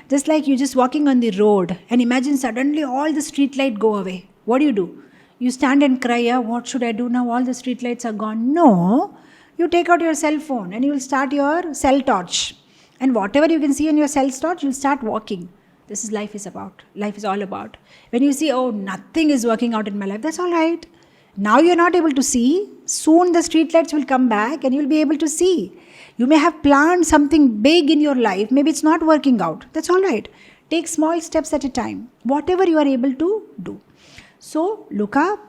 Just like you're just walking on the road and imagine suddenly all the street lights go away. What do? You stand and cry, what should I do now? All the street lights are gone. No, you take out your cell phone and you will start your cell torch. And whatever you can see on your cell torch, you'll start walking. This is life is about. Life is all about. When you see, nothing is working out in my life, that's all right. Now you're not able to see. Soon the streetlights will come back and you'll be able to see. You may have planned something big in your life. Maybe it's not working out. That's all right. Take small steps at a time. Whatever you are able to do. So look up,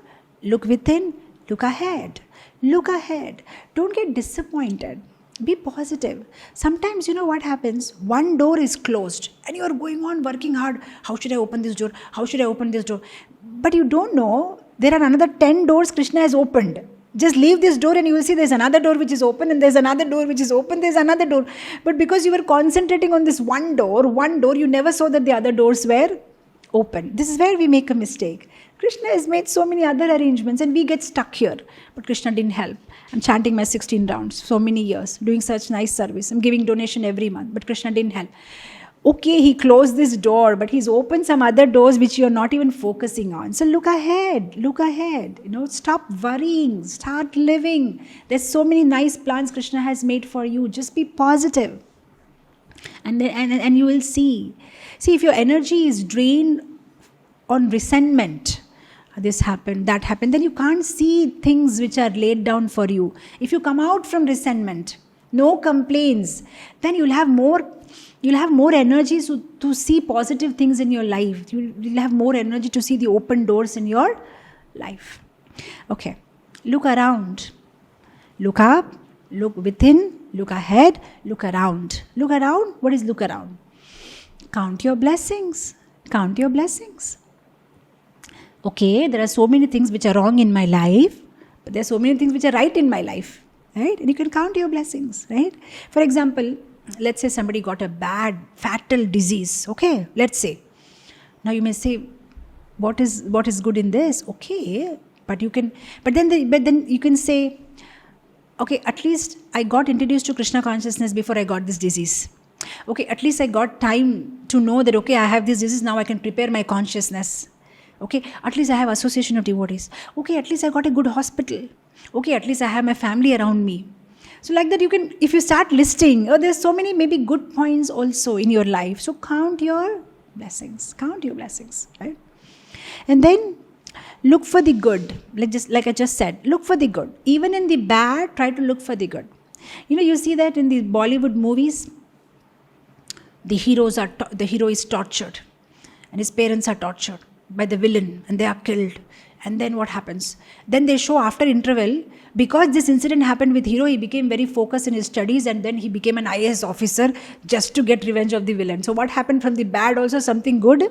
look within, look ahead. Look ahead. Don't get disappointed. Be positive. Sometimes, what happens? One door is closed and you are going on working hard. How should I open this door? How should I open this door? But you don't know there are another 10 doors Krishna has opened. Just leave this door and you will see there's another door which is open and there's another door which is open, there's another door. But because you were concentrating on this one door, you never saw that the other doors were open. This is where we make a mistake. Krishna has made so many other arrangements and we get stuck here. But Krishna didn't help. I'm chanting my 16 rounds, so many years, doing such nice service. I'm giving donation every month, but Krishna didn't help. Okay, he closed this door, but he's opened some other doors which you're not even focusing on. So look ahead. Stop worrying, start living. There's so many nice plans Krishna has made for you. Just be positive. And you will see. See, if your energy is drained on resentment, this happened, that happened, then you can't see things which are laid down for you. If you come out from resentment, no complaints, then you'll have more energy to see positive things in your life. You'll have more energy to see the open doors in your life. Okay, look around. Look up, look within, look ahead, look around. Look around, what is look around? Count your blessings. Count your blessings. Okay, there are so many things which are wrong in my life, but there are so many things which are right in my life, right? And you can count your blessings, right? For example, let's say somebody got a bad, fatal disease, okay? Let's say. Now you may say, what is good in this? Okay, but then you can say, okay, at least I got introduced to Krishna consciousness before I got this disease. Okay, at least I got time to know that, okay, I have this disease, now I can prepare my consciousness. Okay, at least I have association of devotees. Okay, at least I got a good hospital. Okay, at least I have my family around me. So like that you can, if you start listing, there's so many maybe good points also in your life. So count your blessings, right? And then look for the good. Like I just said, look for the good. Even in the bad, try to look for the good. You see that in the Bollywood movies, the hero is tortured, and his parents are tortured by the villain, and they are killed. And then what happens? Then they show after interval, because this incident happened with hero, he became very focused in his studies, and then he became an IAS officer just to get revenge of the villain. So what happened from the bad also, something good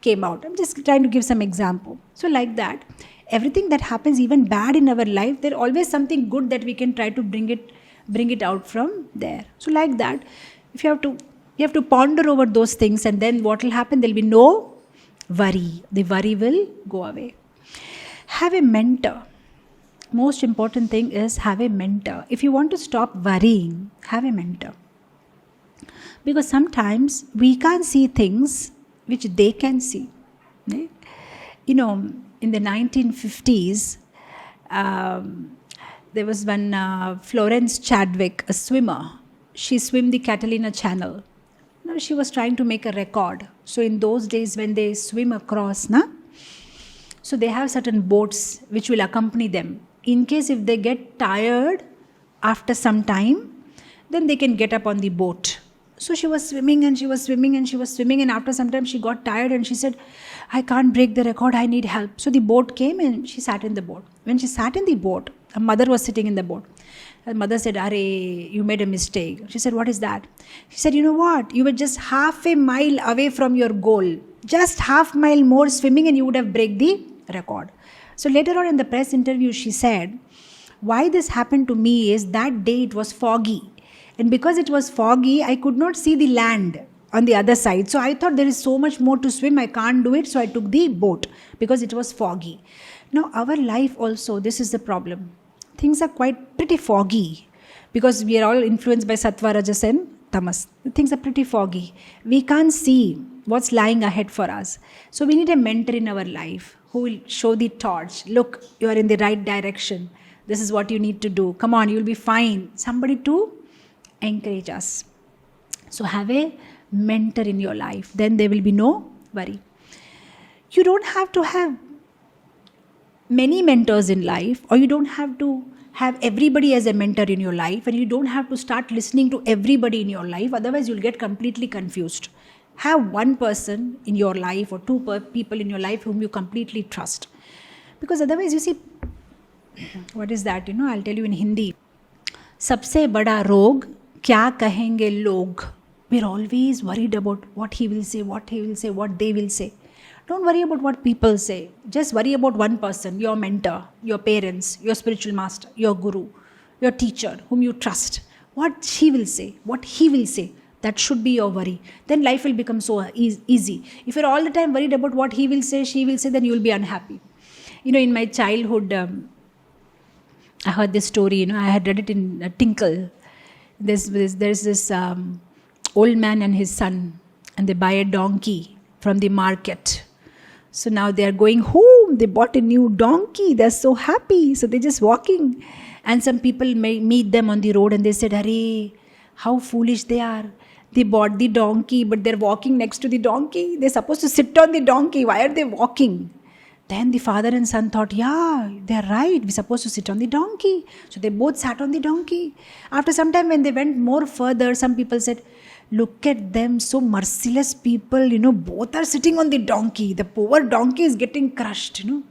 came out. I'm just trying to give some example. So like that, everything that happens, even bad in our life, there always something good that we can try to bring it out from there. So like that, if you have to ponder over those things, and then what will happen? There will be no worry. The worry will go away. Have a mentor. Most important thing is have a mentor. If you want to stop worrying, have a mentor. Because sometimes we can't see things which they can see. Right? In the 1950s, there was one Florence Chadwick, a swimmer. She swam the Catalina Channel. She was trying to make a record. So in those days when they swim across, so they have certain boats which will accompany them. In case if they get tired after some time, then they can get up on the boat. So she was swimming and she was swimming and she was swimming, and after some time she got tired and she said, I can't break the record, I need help. So the boat came and she sat in the boat. When she sat in the boat, her mother was sitting in the boat. Her mother said, Are, you made a mistake. She said, What is that? She said, You know what? You were just half a mile away from your goal. Just half mile more swimming and you would have break the record. So later on in the press interview, she said, why this happened to me is that day it was foggy. And because it was foggy, I could not see the land on the other side. So I thought there is so much more to swim, I can't do it. So I took the boat because it was foggy. Now our life also, this is the problem. Things are pretty foggy because we are all influenced by Sattva, Rajas and Tamas. Things are pretty foggy. We can't see what's lying ahead for us. So we need a mentor in our life who will show the torch. Look, you are in the right direction. This is what you need to do. Come on, you'll be fine. Somebody to encourage us. So have a mentor in your life. Then there will be no worry. You don't have to have many mentors in life, or you don't have to have everybody as a mentor in your life, and you don't have to start listening to everybody in your life. Otherwise, you'll get completely confused. Have one person in your life or two people in your life whom you completely trust. Because otherwise, you see, what is that? I'll tell you in Hindi. Sabse bada rog, kya kahenge log. We're always worried about what he will say, what they will say. Don't worry about what people say. Just worry about one person, your mentor, your parents, your spiritual master, your guru, your teacher, whom you trust. What she will say, what he will say. That should be your worry. Then life will become so easy. If you're all the time worried about what he will say, she will say, then you will be unhappy. In my childhood, I heard this story. I had read it in Tinkle. There's this old man and his son, and they buy a donkey from the market. So now they are going home. They bought a new donkey. They're so happy. So they're just walking. And some people may meet them on the road and they said, Hare, how foolish they are. They bought the donkey, but they're walking next to the donkey. They're supposed to sit on the donkey. Why are they walking? Then the father and son thought, yeah, they're right. We're supposed to sit on the donkey. So they both sat on the donkey. After some time, when they went more further, some people said, look at them, so merciless people, both are sitting on the donkey. The poor donkey is getting crushed, The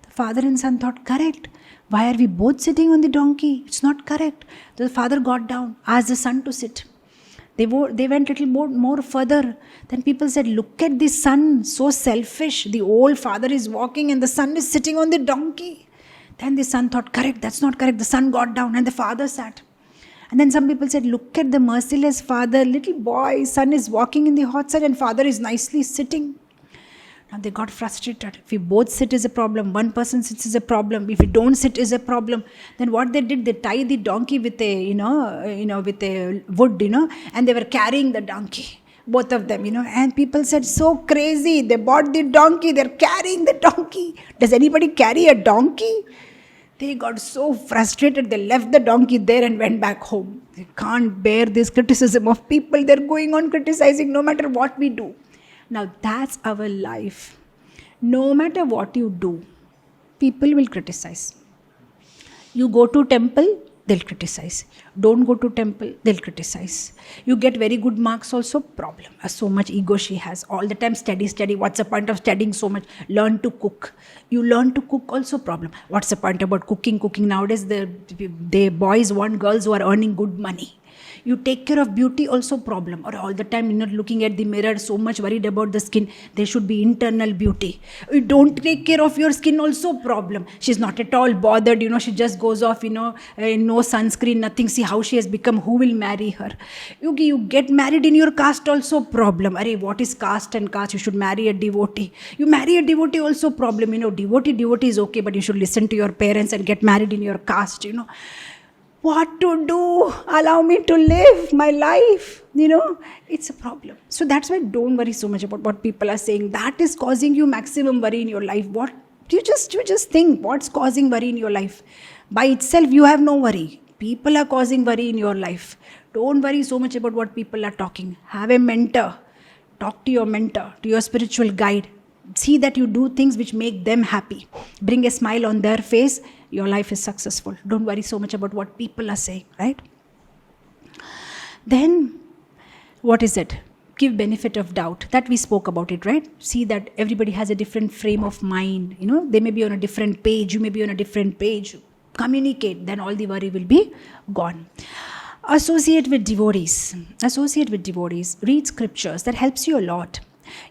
father and son thought, correct. Why are we both sitting on the donkey? It's not correct. The father got down, asked the son to sit. They went little more further. Then people said, look at the son, so selfish. The old father is walking and the son is sitting on the donkey. Then the son thought, correct, that's not correct. The son got down and the father sat. And then some people said, look at the merciless father, little boy, son is walking in the hot sun and father is nicely sitting. Now they got frustrated. If we both sit is a problem, one person sits is a problem. If we don't sit is a problem. Then what they did, they tied the donkey with a, with a wood, and they were carrying the donkey, both of them, And people said, so crazy. They bought the donkey, they're carrying the donkey. Does anybody carry a donkey? They got so frustrated, they left the donkey there and went back home. They can't bear this criticism of people. They're going on criticizing no matter what we do. Now that's our life. No matter what you do, people will criticize. You go to temple, they'll criticize. Don't go to temple, they'll criticize. You get very good marks also, problem. So much ego she has. All the time study. What's the point of studying so much? Learn to cook. You learn to cook also, problem. What's the point about cooking? Nowadays, the boys want girls who are earning good money. You take care of beauty also, problem. Or all the time you're not looking at the mirror, so much worried about the skin. There should be internal beauty. You don't take care of your skin also, problem. She's not at all bothered, she just goes off, no sunscreen, nothing. See how she has become, who will marry her? You get married in your caste also, problem. Arey, what is caste and caste? You should marry a devotee. You marry a devotee also, problem. Devotee is okay, but you should listen to your parents and get married in your caste, What to do? Allow me to live my life. It's a problem. So that's why don't worry so much about what people are saying. That is causing you maximum worry in your life. What you just think what's causing worry in your life. By itself, you have no worry. People are causing worry in your life. Don't worry so much about what people are talking. Have a mentor. Talk to your mentor, to your spiritual guide. See that you do things which make them happy. Bring a smile on their face. Your life is successful. Don't worry so much about what people are saying, right? Then, what is it? Give benefit of doubt. That we spoke about it, right? See that everybody has a different frame of mind. They may be on a different page. You may be on a different page. Communicate. Then all the worry will be gone. Associate with devotees. Read scriptures. That helps you a lot.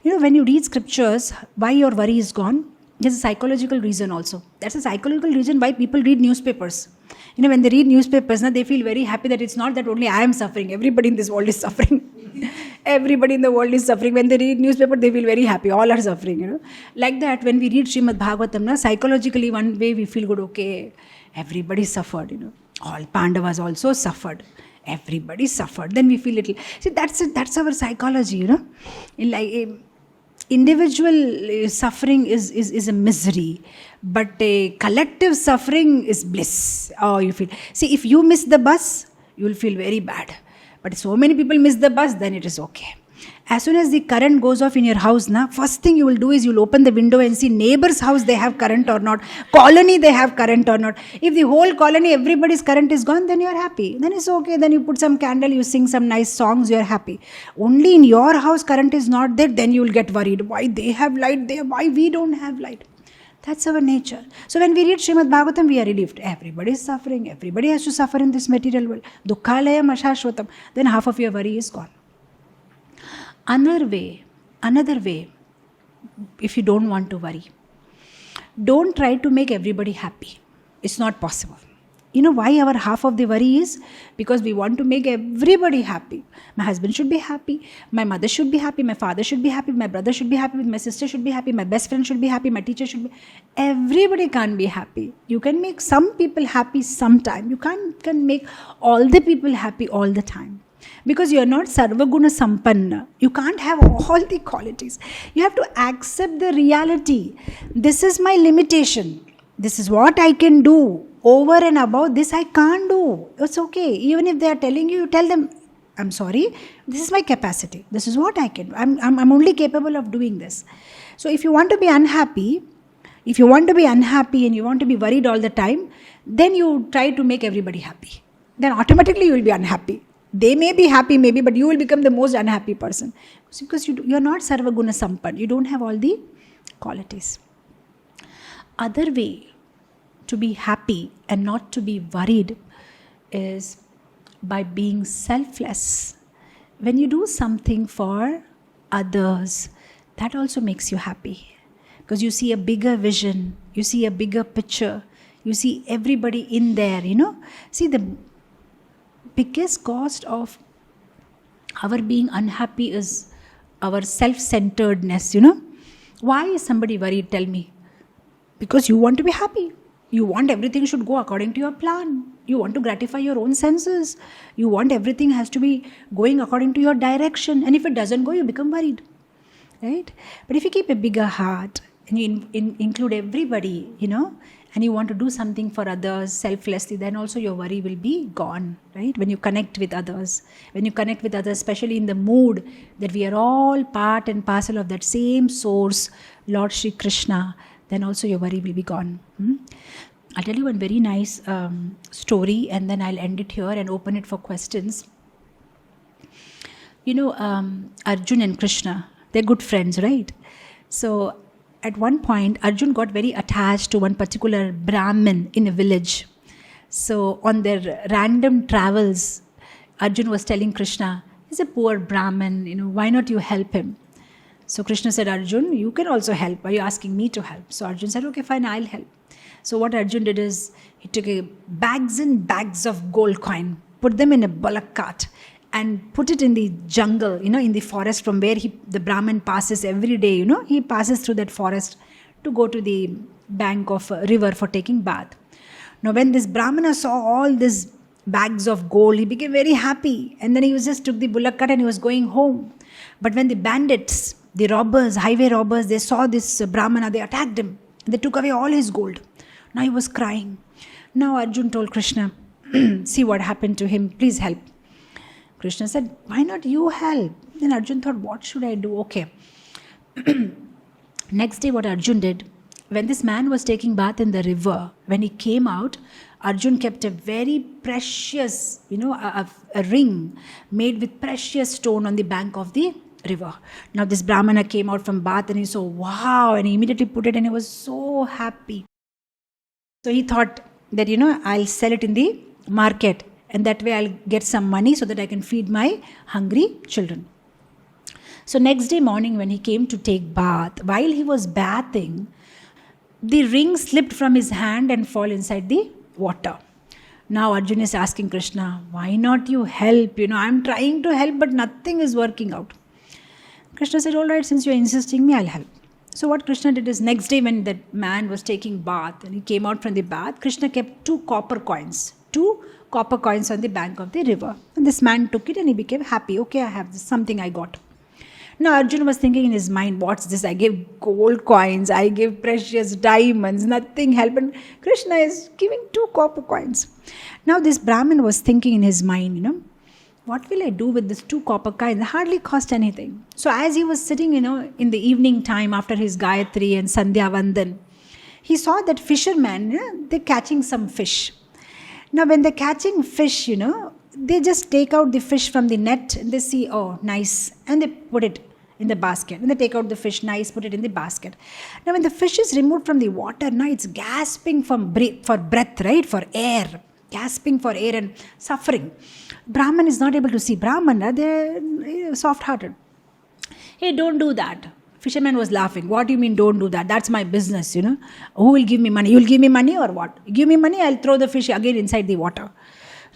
When you read scriptures, why your worry is gone? There's a psychological reason also. That's a psychological reason why people read newspapers. When they read newspapers, they feel very happy that it's not that only I am suffering. Everybody in this world is suffering. Everybody in the world is suffering. When they read newspaper, they feel very happy. All are suffering, Like that, when we read Srimad Bhagavatam, psychologically one way we feel good, okay, everybody suffered, All Pandavas also suffered. Everybody suffered. Then we feel little. See, that's our psychology, Individual suffering is a misery, but a collective suffering is bliss. Oh, you feel. See, if you miss the bus, you will feel very bad. But so many people miss the bus, then it is okay. As soon as the current goes off in your house, first thing you will do is you'll open the window and see neighbor's house, they have current or not. Colony, they have current or not. If the whole colony, everybody's current is gone, then you're happy. Then it's okay. Then you put some candle, you sing some nice songs, you're happy. Only in your house current is not there, then you'll get worried. Why they have light there? Why we don't have light? That's our nature. So when we read Srimad Bhagavatam, we are relieved. Everybody is suffering. Everybody has to suffer in this material world. Dukkhalayam ashashvatam. Then half of your worry is gone. Another way, if you don't want to worry, don't try to make everybody happy. It's not possible. Why our half of the worry is? Because we want to make everybody happy. My husband should be happy. My mother should be happy. My father should be happy. My brother should be happy. My sister should be happy. My best friend should be happy. My teacher should be. Everybody can't be happy. You can make some people happy sometime. You can't make all the people happy all the time. Because you are not sarvaguna sampanna. You can't have all the qualities. You have to accept the reality. This is my limitation. This is what I can do. Over and above this, I can't do. It's okay. Even if they are telling you, you tell them, I'm sorry, this is my capacity. This is what I can do. I'm only capable of doing this. So if you want to be unhappy, and you want to be worried all the time, then you try to make everybody happy. Then automatically you will be unhappy. They may be happy maybe, but you will become the most unhappy person. Because you are not sarvaguna sampan. You don't have all the qualities. Other way to be happy and not to be worried is by being selfless. When you do something for others, that also makes you happy. Because you see a bigger vision, you see a bigger picture, you see everybody in there, See, the biggest cost of our being unhappy is our self-centeredness, Why is somebody worried? Tell me. Because you want to be happy. You want everything should go according to your plan. You want to gratify your own senses. You want everything has to be going according to your direction. And if it doesn't go, you become worried. Right? But if you keep a bigger heart and you include everybody, and you want to do something for others selflessly, then also your worry will be gone, right? When you connect with others, especially in the mood that we are all part and parcel of that same source, Lord Shri Krishna, then also your worry will be gone. I'll tell you one very nice story, and then I'll end it here and open it for questions. Arjun and Krishna, they're good friends, right? So at one point, Arjun got very attached to one particular Brahmin in a village. So on their random travels, Arjun was telling Krishna, he's a poor Brahmin, why not you help him? So Krishna said, Arjun, you can also help. Are you asking me to help? So Arjun said, okay, fine, I'll help. So what Arjun did is, he took bags and bags of gold coin, put them in a bullock cart, and put it in the jungle, in the forest from where the Brahmin passes every day, he passes through that forest to go to the bank of a river for taking bath. Now when this Brahmana saw all these bags of gold, he became very happy, and then he just took the bullock cart and he was going home. But when the bandits, the robbers, highway robbers, they saw this Brahmana, they attacked him, they took away all his gold. Now he was crying. Now Arjun told Krishna, see what happened to him, please help. Krishna said, why not you help? Then Arjun thought, what should I do? Okay. Next day what Arjun did, when this man was taking bath in the river, when he came out, Arjun kept a very precious, a ring made with precious stone on the bank of the river. Now this Brahmana came out from bath and he saw, wow, and he immediately put it and he was so happy. So he thought that, I'll sell it in the market, and that way I'll get some money so that I can feed my hungry children. So next day morning when he came to take bath, while he was bathing, the ring slipped from his hand and fell inside the water. Now Arjun is asking Krishna, why not you help? I'm trying to help but nothing is working out. Krishna said, all right, since you're insisting me, I'll help. So what Krishna did is, next day when that man was taking bath and he came out from the bath, Krishna kept 2 copper coins on the bank of the river. And this man took it and he became happy. Okay, I have this, something I got. Now Arjuna was thinking in his mind, what's this? I gave gold coins, I gave precious diamonds, nothing helped. And Krishna is giving 2 copper coins. Now this Brahmin was thinking in his mind, what will I do with these 2 copper coins? They hardly cost anything. So as he was sitting, in the evening time after his Gayatri and Sandhya Vandan, he saw that fishermen, they're catching some fish. Now when they're catching fish, they just take out the fish from the net and they see, oh, nice. And they put it in the basket. And they take out the fish, nice, put it in the basket. Now when the fish is removed from the water, now it's gasping for breath, right? For air. Gasping for air and suffering. Brahman is not able to see. Brahmana, they're soft-hearted. Hey, don't do that. Fisherman was laughing. What do you mean don't do that? That's my business, Who will give me money? You'll give me money or what? Give me money, I'll throw the fish again inside the water.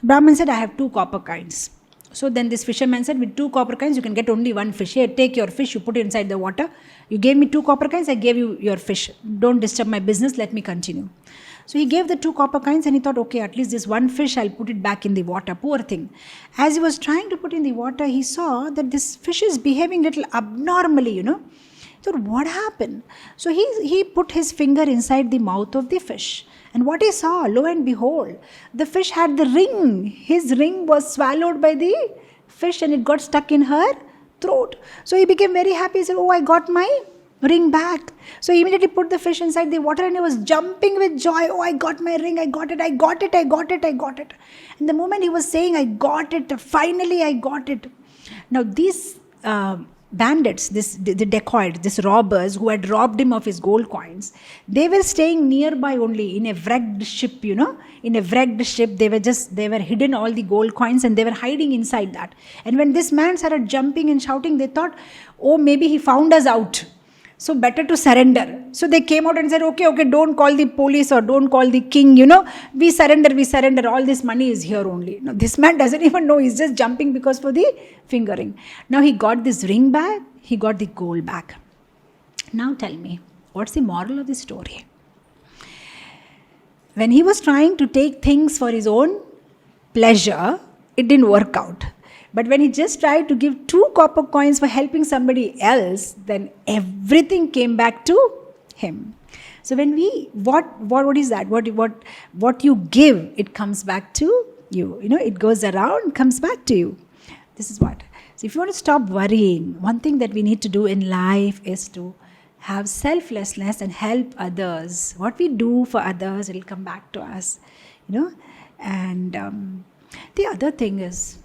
Brahman said, I have 2 copper coins. So then this fisherman said, with 2 copper coins, you can get only 1 fish. Here, take your fish, you put it inside the water. You gave me 2 copper coins, I gave you your fish. Don't disturb my business, let me continue. So he gave the 2 copper coins and he thought, okay, at least this 1 fish, I'll put it back in the water. Poor thing. As he was trying to put in the water, he saw that this fish is behaving little abnormally, So what happened? So he put his finger inside the mouth of the fish. And what he saw, lo and behold, the fish had the ring. His ring was swallowed by the fish and it got stuck in her throat. So he became very happy. He said, oh, I got my ring back. So he immediately put the fish inside the water and he was jumping with joy. Oh, I got my ring. I got it. And the moment he was saying, I got it, finally I got it. Now these bandits, the dacoit, these robbers who had robbed him of his gold coins, they were staying nearby only in a wrecked ship, in a wrecked ship. They were hidden all the gold coins and they were hiding inside that. And when this man started jumping and shouting, they thought, oh, maybe he found us out. So better to surrender. So they came out and said, okay, don't call the police or don't call the king, we surrender, all this money is here only. No, this man doesn't even know, he's just jumping because for the fingering. Now he got this ring back, he got the gold back. Now tell me, what's the moral of the story? When he was trying to take things for his own pleasure, it didn't work out. But when he just tried to give 2 copper coins for helping somebody else, then everything came back to him. So when we, what is that? What you give, it comes back to you. It goes around, comes back to you. This is what. So if you want to stop worrying, one thing that we need to do in life is to have selflessness and help others. What we do for others, it'll come back to us. And the other thing is,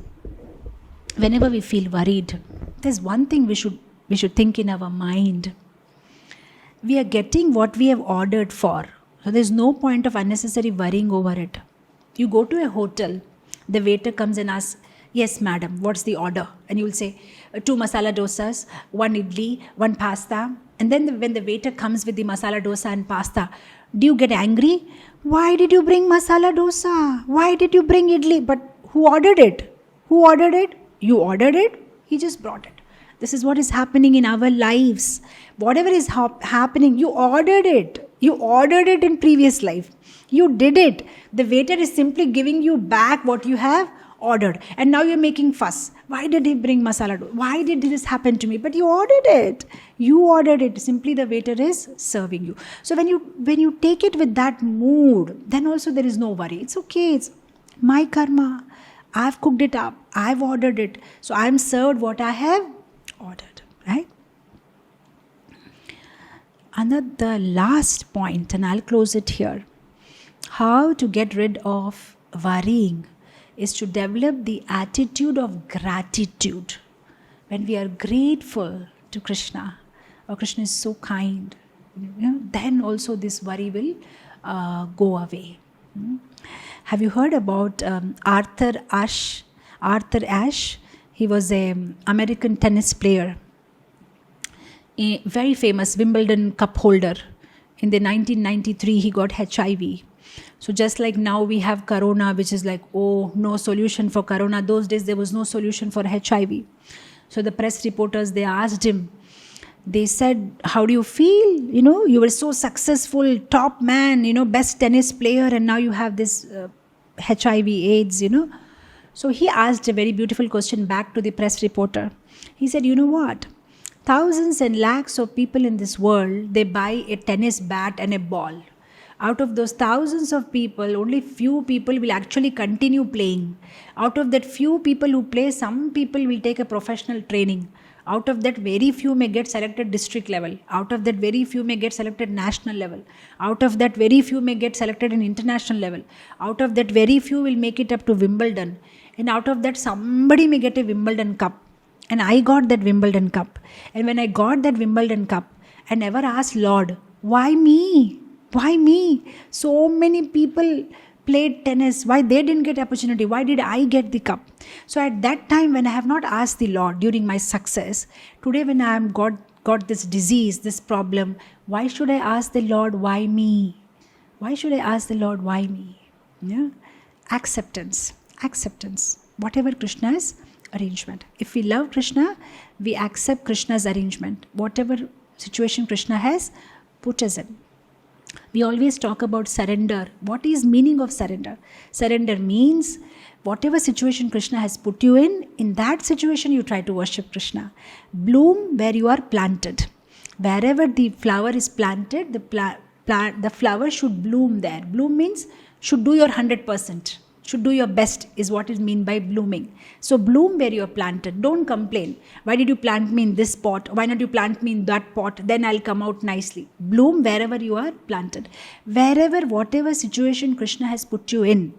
whenever we feel worried, there's one thing we should think in our mind. We are getting what we have ordered for. So there's no point of unnecessary worrying over it. You go to a hotel, the waiter comes and asks, "Yes, madam, what's the order?" And you will say, 2 masala dosas, 1 idli, 1 pasta. And then when the waiter comes with the masala dosa and pasta, do you get angry? Why did you bring masala dosa? Why did you bring idli? But who ordered it? Who ordered it? You ordered it. He just brought it. This is what is happening in our lives. Whatever is happening, you ordered it. You ordered it in previous life. You did it. The waiter is simply giving you back what you have ordered. And now you're making fuss. Why did he bring masala dosa? Why did this happen to me? But you ordered it. You ordered it. Simply the waiter is serving you. So when you take it with that mood, then also there is no worry. It's okay. It's my karma. I've cooked it up. I've ordered it. So I'm served what I have ordered. Right? The last point, and I'll close it here. How to get rid of worrying is to develop the attitude of gratitude. When we are grateful to Krishna, or Krishna is so kind, then also this worry will go away. Have you heard about Arthur Ashe? Arthur Ashe, he was an American tennis player, a very famous Wimbledon cup holder. In the 1993, he got HIV. So just like now we have corona, which is like, oh, no solution for corona. Those days there was no solution for HIV. So the press reporters, they asked him, they said, how do you feel? You were so successful, top man, best tennis player, and now you have this HIV AIDS, So he asked a very beautiful question back to the press reporter. He said, you know what? Thousands and lakhs of people in this world, they buy a tennis bat and a ball. Out of those thousands of people, only few people will actually continue playing. Out of that few people who play, some people will take a professional training. Out of that, very few may get selected district level. Out of that, very few may get selected national level. Out of that, very few may get selected in international level. Out of that, very few will make it up to Wimbledon. And out of that, somebody may get a Wimbledon cup. And I got that Wimbledon cup. And when I got that Wimbledon cup, I never asked Lord, why me? Why me? So many people played tennis. Why they didn't get opportunity? Why did I get the cup? So at that time, when I have not asked the Lord during my success, today when I am got this disease, this problem, why should I ask the Lord, why me? Why should I ask the Lord, why me? Yeah? Acceptance. Whatever Krishna's arrangement. If we love Krishna, we accept Krishna's arrangement. Whatever situation Krishna has put us in. We always talk about surrender. What is meaning of surrender? Surrender means whatever situation Krishna has put you in that situation you try to worship Krishna. Bloom where you are planted. Wherever the flower is planted, the flower should bloom there. Bloom means should do your 100%. Should do your best is what is meant by blooming. So bloom where you are planted. Don't complain. Why did you plant me in this pot? Why not you plant me in that pot? Then I'll come out nicely. Bloom wherever you are planted. Whatever situation Krishna has put you in,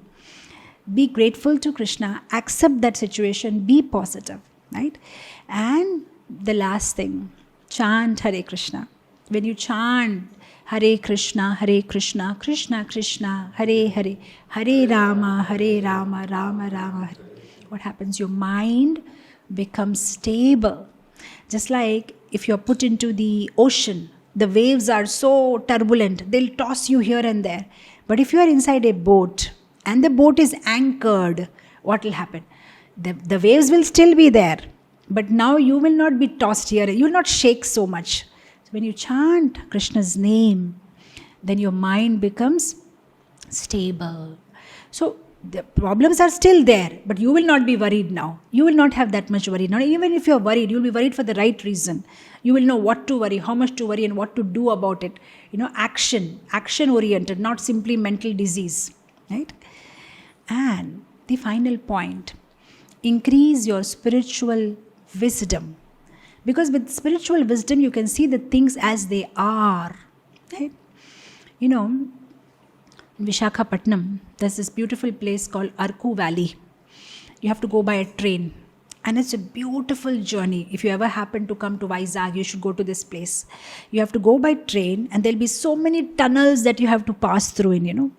be grateful to Krishna. Accept that situation. Be positive. Right? And the last thing, chant Hare Krishna. When you chant Hare Krishna, Krishna Krishna, Hare Hare, Hare Rama, Rama Rama. What happens? Your mind becomes stable. Just like if you're put into the ocean, the waves are so turbulent, they'll toss you here and there. But if you are inside a boat and the boat is anchored, what will happen? The waves will still be there, but now you will not be tossed here. You will not shake so much. When you chant Krishna's name, then your mind becomes stable. So The problems are still there, but you will not be worried now. You will not have that much worry now. Even if you're worried, you'll be worried for the right reason. You will know what to worry, how much to worry, and what to do about it. Action oriented, not simply mental disease, right? And the final point, increase your spiritual wisdom. Because with spiritual wisdom, you can see the things as they are, right? In Vishakhapatnam, there's this beautiful place called Arku Valley. You have to go by a train, and it's a beautiful journey. If you ever happen to come to Vizag, you should go to this place. You have to go by train, and there'll be so many tunnels that you have to pass through in.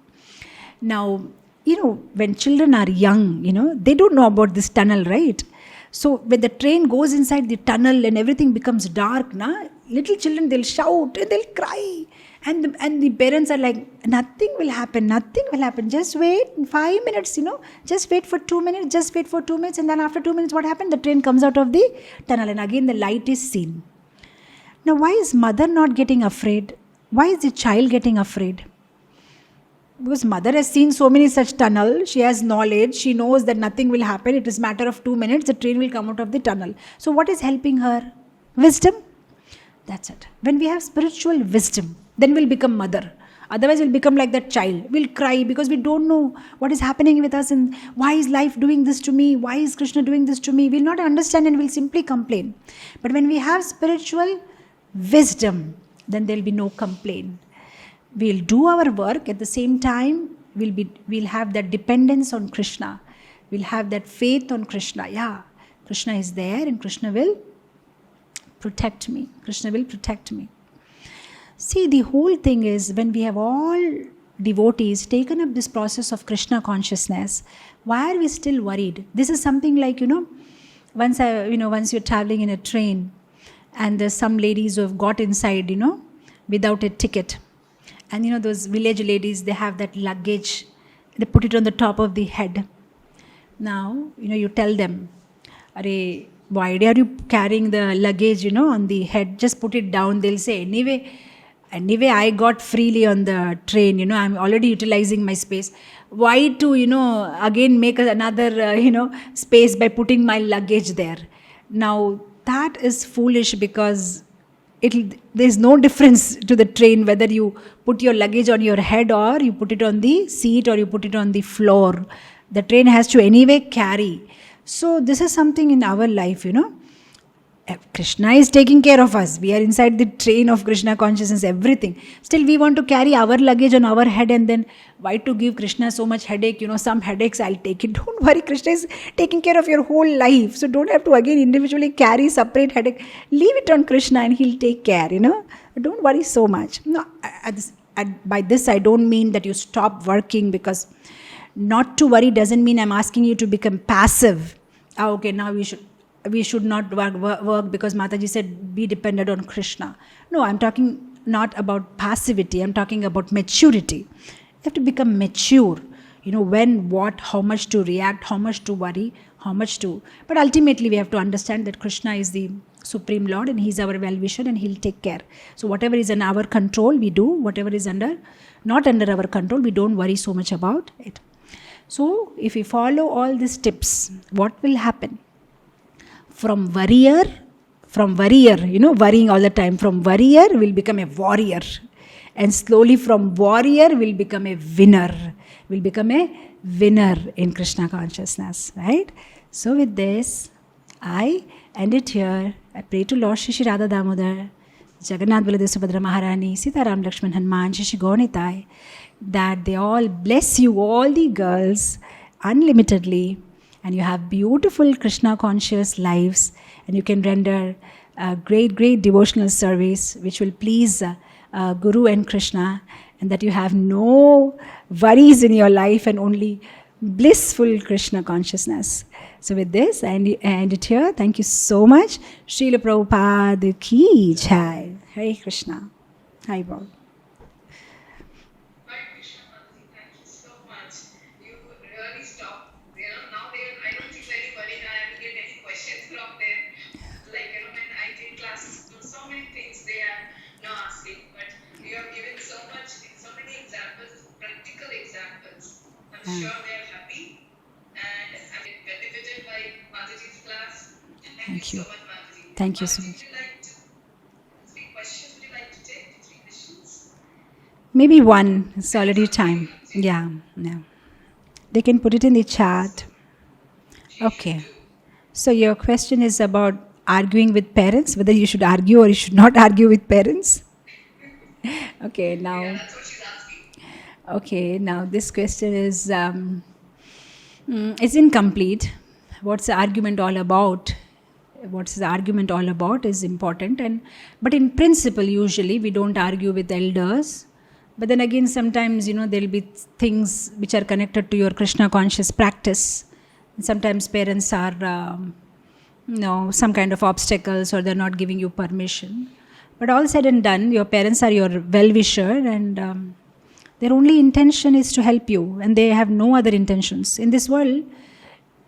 Now, when children are young, they don't know about this tunnel, right? So when the train goes inside the tunnel and everything becomes dark, little children, they'll shout and they'll cry. And the parents are like, nothing will happen, just wait 5 minutes, just wait for 2 minutes, and then after 2 minutes, what happened? The train comes out of the tunnel, and again the light is seen. Now, why is mother not getting afraid? Why is the child getting afraid? Because mother has seen so many such tunnels, she has knowledge, she knows that nothing will happen, it is matter of 2 minutes, the train will come out of the tunnel. So what is helping her? Wisdom. That's it. When we have spiritual wisdom, then we'll become mother. Otherwise, we'll become like that child. We'll cry because we don't know what is happening with us and why is life doing this to me? Why is Krishna doing this to me? We'll not understand and we'll simply complain. But when we have spiritual wisdom, then there'll be no complaint. We'll do our work, at the same time, we'll have that dependence on Krishna. We'll have that faith on Krishna. Yeah, Krishna is there and Krishna will protect me. Krishna will protect me. See, the whole thing is, when we have all devotees taken up this process of Krishna consciousness, why are we still worried? This is something like, once you're traveling in a train and there's some ladies who have got inside, without a ticket. And those village ladies, they have that luggage, they put it on the top of the head. Now, you tell them, Arey, why are you carrying the luggage, on the head? Just put it down. They'll say, anyway, I got freely on the train, I'm already utilizing my space. Why to, again make another, space by putting my luggage there? Now, that is foolish, because there's no difference to the train whether you put your luggage on your head or you put it on the seat or you put it on the floor. The train has to anyway carry. So this is something in our life, Krishna is taking care of us. We are inside the train of Krishna consciousness, everything. Still we want to carry our luggage on our head, and then why to give Krishna so much headache? Some headaches I'll take it. Don't worry, Krishna is taking care of your whole life. So don't have to again individually carry separate headache. Leave it on Krishna and he'll take care, Don't worry so much. No, by this I don't mean that you stop working, because not to worry doesn't mean I'm asking you to become passive. Okay, now we should not work because Mataji said be dependent on Krishna. No, I'm talking not about passivity, I'm talking about maturity. You have to become mature, when, what, how much to react, how much to worry, how much to... But ultimately we have to understand that Krishna is the Supreme Lord and He's our well-wisher and He'll take care. So whatever is in our control, we do. Whatever is not under our control, we don't worry so much about it. So if we follow all these tips, what will happen? From worrier, worrying all the time, from worrier we'll become a warrior. And slowly from warrior we'll become a winner. We'll become a winner in Krishna consciousness, right? So with this, I end it here. I pray to Lord Shri Radha Damodar, Jagannath Baladev Subhadra Maharani, Sita Ram Lakshman Hanuman, Shri Gaunitai, that they all bless you, all the girls, unlimitedly, and you have beautiful Krishna conscious lives, and you can render a great devotional service which will please Guru and Krishna, and that you have no worries in your life and only blissful Krishna consciousness. So with this, I end it here. Thank you so much. Srila Prabhupada ki jai. Hare Krishna. Hari Bol. Sure they are happy. Thank you. Thank you so much. Would you like to, 3 questions, would you like to take 3 questions? Maybe one. It's already time. Yeah. They can put it in the chat. Okay. So your question is about arguing with parents, whether you should argue or you should not argue with parents. Okay, now. That's what she's asking. Okay, now this question is it's incomplete. What's the argument all about? What's the argument all about is important, but in principle, usually we don't argue with elders. But then again, sometimes there'll be things which are connected to your Krishna conscious practice. Sometimes parents are some kind of obstacles, or they're not giving you permission. But all said and done, your parents are your well-wisher, and their only intention is to help you, and they have no other intentions in this world.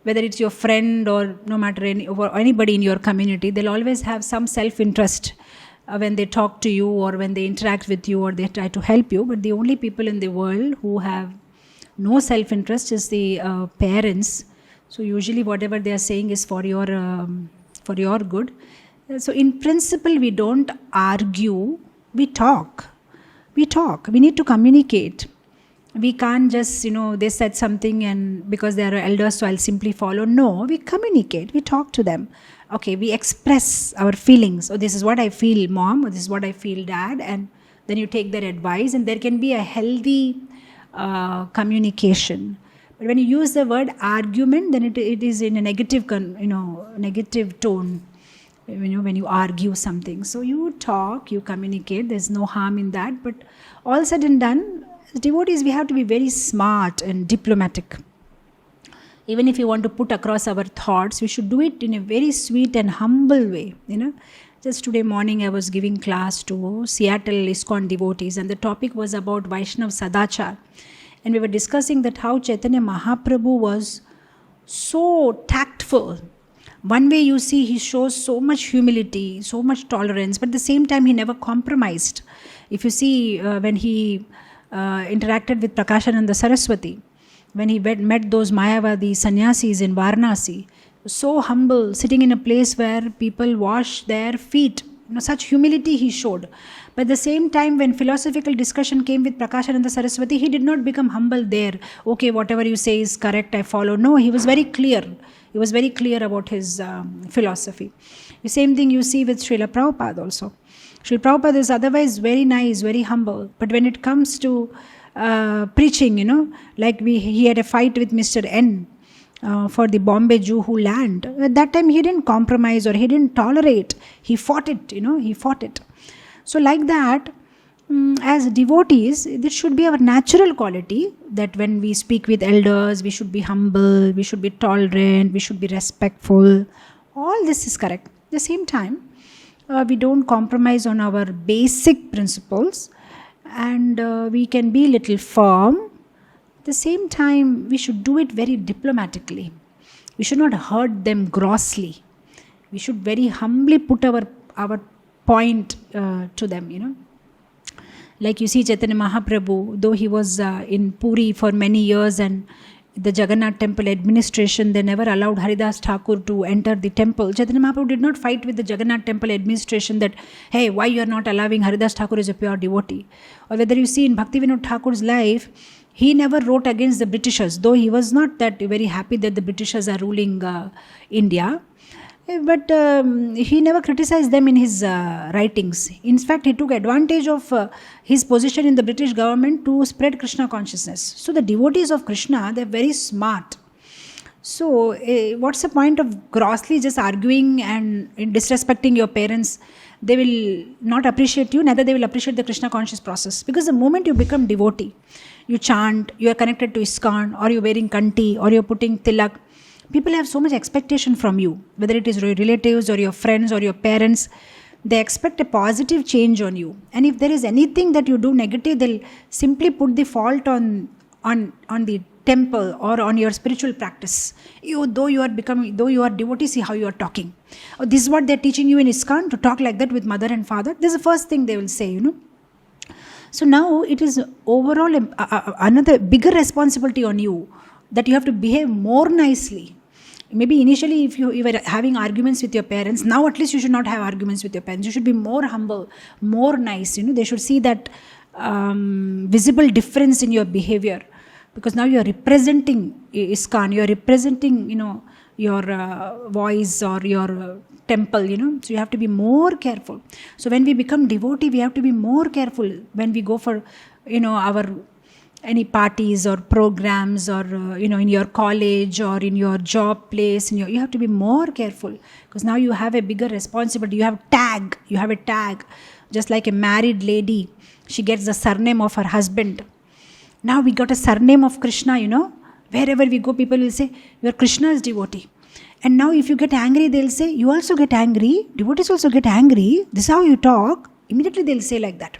Whether it's your friend or no matter or anybody in your community, they'll always have some self-interest when they talk to you or when they interact with you or they try to help you. But the only people in the world who have no self-interest is the parents. So usually whatever they are saying is for your good. So in principle, we don't argue, we talk. We need to communicate. We can't just, they said something and because they are elders, so I'll simply follow. No, we communicate, we talk to them. Okay, we express our feelings. Oh, this is what I feel, mom, or this is what I feel, dad. And then you take their advice, and there can be a healthy communication. But when you use the word argument, then it is in a negative tone. When you argue something. So you talk, you communicate, there's no harm in that. But all said and done, as devotees, we have to be very smart and diplomatic. Even if we want to put across our thoughts, we should do it in a very sweet and humble way. Just today morning, I was giving class to Seattle ISKCON devotees, and the topic was about Vaishnav Sadachar. And we were discussing that how Chaitanya Mahaprabhu was so tactful. One way you see he shows so much humility, so much tolerance, but at the same time he never compromised. If you see when he interacted with Prakashananda Saraswati, when he met those Mayavadi sannyasis in Varanasi, so humble, sitting in a place where people wash their feet. Such humility he showed. But at the same time, when philosophical discussion came with Prakashananda Saraswati, he did not become humble there. Okay, whatever you say is correct, I follow. No, he was very clear. He was very clear about his philosophy. The same thing you see with Srila Prabhupada also. Srila Prabhupada is otherwise very nice, very humble. But when it comes to preaching, like he had a fight with Mr. N for the Bombay Juhu land. At that time, he didn't compromise or he didn't tolerate. He fought it, he fought it. So like that, as devotees, this should be our natural quality, that when we speak with elders, we should be humble, we should be tolerant, we should be respectful. All this is correct. At the same time, we don't compromise on our basic principles, and we can be a little firm. At the same time, we should do it very diplomatically. We should not hurt them grossly. We should very humbly put our point to them, Like you see Chaitanya Mahaprabhu, though he was in Puri for many years, and the Jagannath temple administration, they never allowed Haridas Thakur to enter the temple. Chaitanya Mahaprabhu did not fight with the Jagannath temple administration that, hey, why you are not allowing Haridas Thakur is a pure devotee. Or whether you see in Bhaktivinoda Thakur's life, he never wrote against the Britishers, though he was not that very happy that the Britishers are ruling India. But he never criticized them in his writings. In fact, he took advantage of his position in the British government to spread Krishna consciousness. So the devotees of Krishna, they're very smart. So what's the point of grossly just arguing and disrespecting your parents? They will not appreciate you, neither they will appreciate the Krishna conscious process. Because the moment you become devotee, you chant, you are connected to ISKCON, or you're wearing kanti, or you're putting tilak, people have so much expectation from you, whether it is your relatives or your friends or your parents. They expect a positive change on you. And if there is anything that you do negative, they'll simply put the fault on the temple or on your spiritual practice. Though you are devotee, see how you are talking. Oh, this is what they're teaching you in ISKCON, to talk like that with mother and father. This is the first thing they will say, So now it is overall another bigger responsibility on you, that you have to behave more nicely. Maybe initially if you were having arguments with your parents, now at least you should not have arguments with your parents. You should be more humble, more nice. They should see that visible difference in your behavior, because now you are representing ISKCON, you are representing your voice or your temple, so you have to be more careful. So when we become devotee, we have to be more careful when we go for our any parties or programs, or in your college or in your job place, you have to be more careful, because now you have a bigger responsibility. You have a tag, just like a married lady, she gets the surname of her husband. Now we got a surname of Krishna. Wherever we go, people will say, you are Krishna's devotee. And now if you get angry, they'll say, you also get angry, devotees also get angry, this is how you talk. Immediately they'll say like that.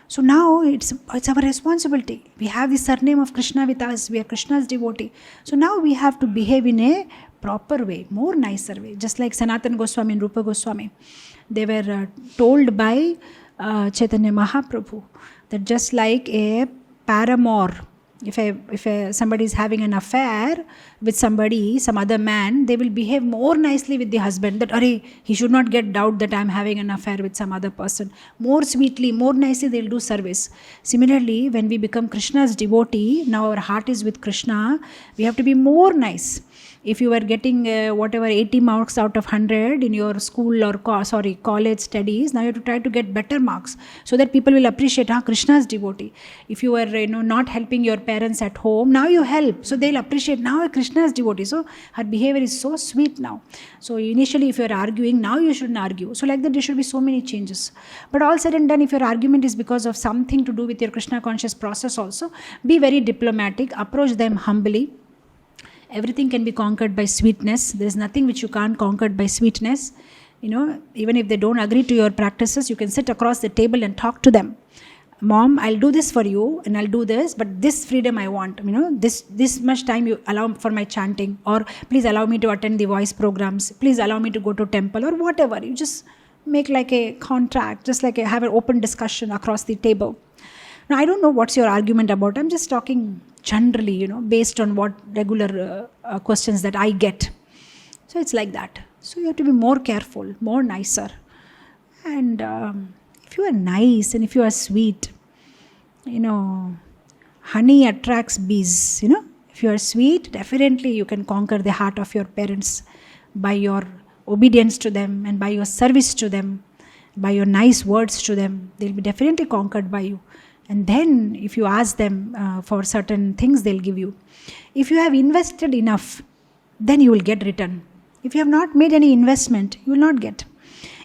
So now it's our responsibility. We have the surname of Krishna with us. We are Krishna's devotee. So now we have to behave in a proper way, more nicer way. Just like Sanatana Goswami and Rupa Goswami, they were told by Chaitanya Mahaprabhu that just like a paramour, if somebody is having an affair with somebody, some other man, they will behave more nicely with the husband, that he should not get doubt that I am having an affair with some other person. More sweetly, more nicely they will do service. Similarly, when we become Krishna's devotee, now our heart is with Krishna, we have to be more nice. If you were getting 80 marks out of 100 in your school or college studies, now you have to try to get better marks, so that people will appreciate Krishna's devotee. If you were not helping your parents at home, now you help, so they'll appreciate now a Krishna's devotee. So her behavior is so sweet now. So initially if you are arguing, now you shouldn't argue. So like that there should be so many changes. But all said and done, if your argument is because of something to do with your Krishna conscious process also, be very diplomatic, approach them humbly. Everything can be conquered by sweetness. There is nothing which you can't conquer by sweetness. Even if they don't agree to your practices, you can sit across the table and talk to them. Mom, I'll do this for you and I'll do this, but this freedom I want. This much time you allow for my chanting, or please allow me to attend the voice programs. Please allow me to go to temple, or whatever. You just make like a contract, just like have an open discussion across the table. Now, I don't know what's your argument about. I'm just talking generally, based on what regular questions that I get. So it's like that. So you have to be more careful, more nicer. And if you are nice and if you are sweet, honey attracts bees, If you are sweet, definitely you can conquer the heart of your parents by your obedience to them and by your service to them, by your nice words to them. They'll be definitely conquered by you. And then if you ask them for certain things, they'll give you. If you have invested enough, then you will get return. If you have not made any investment, you will not get.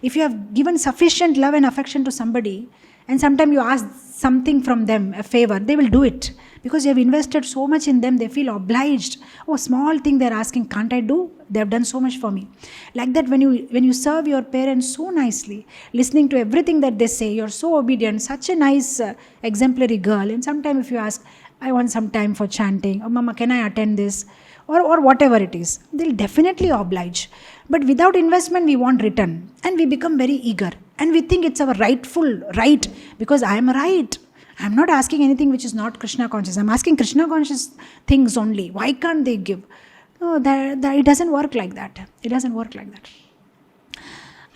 If you have given sufficient love and affection to somebody, and sometimes you ask something from them, a favor, they will do it. Because you have invested so much in them, they feel obliged. Oh, small thing they're asking, can't I do? They have done so much for me. Like that, when you serve your parents so nicely, listening to everything that they say, you're so obedient, such a nice exemplary girl. And sometimes if you ask, I want some time for chanting, or Mama, can I attend this? Or whatever it is, they'll definitely oblige. But without investment, we want return. And we become very eager. And we think it's our rightful right, because I am right. I'm not asking anything which is not Krishna conscious. I'm asking Krishna conscious things only. Why can't they give? No, that it doesn't work like that. It doesn't work like that.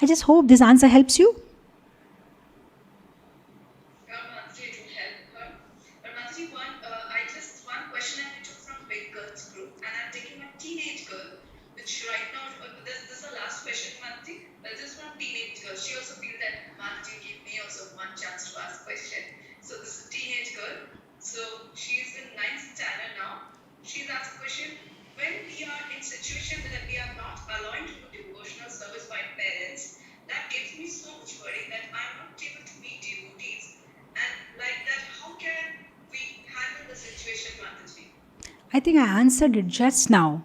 I just hope this answer helps you. Mansi, it will help her. But Mansi, one question I took from Big Girls group, and I'm taking a teenage girl, which right now, this is the last question, Mansi. This is one teenage girl. She also feels that Mansi gave me also one chance to ask question. So this is a teenage girl. So she is in 9th standard now. She's asked a question: when we are in situation that we are not allowing to do devotional service by parents, that gives me so much worry that I'm not able to meet devotees. And like that, how can we handle the situation, Mataji? I think I answered it just now.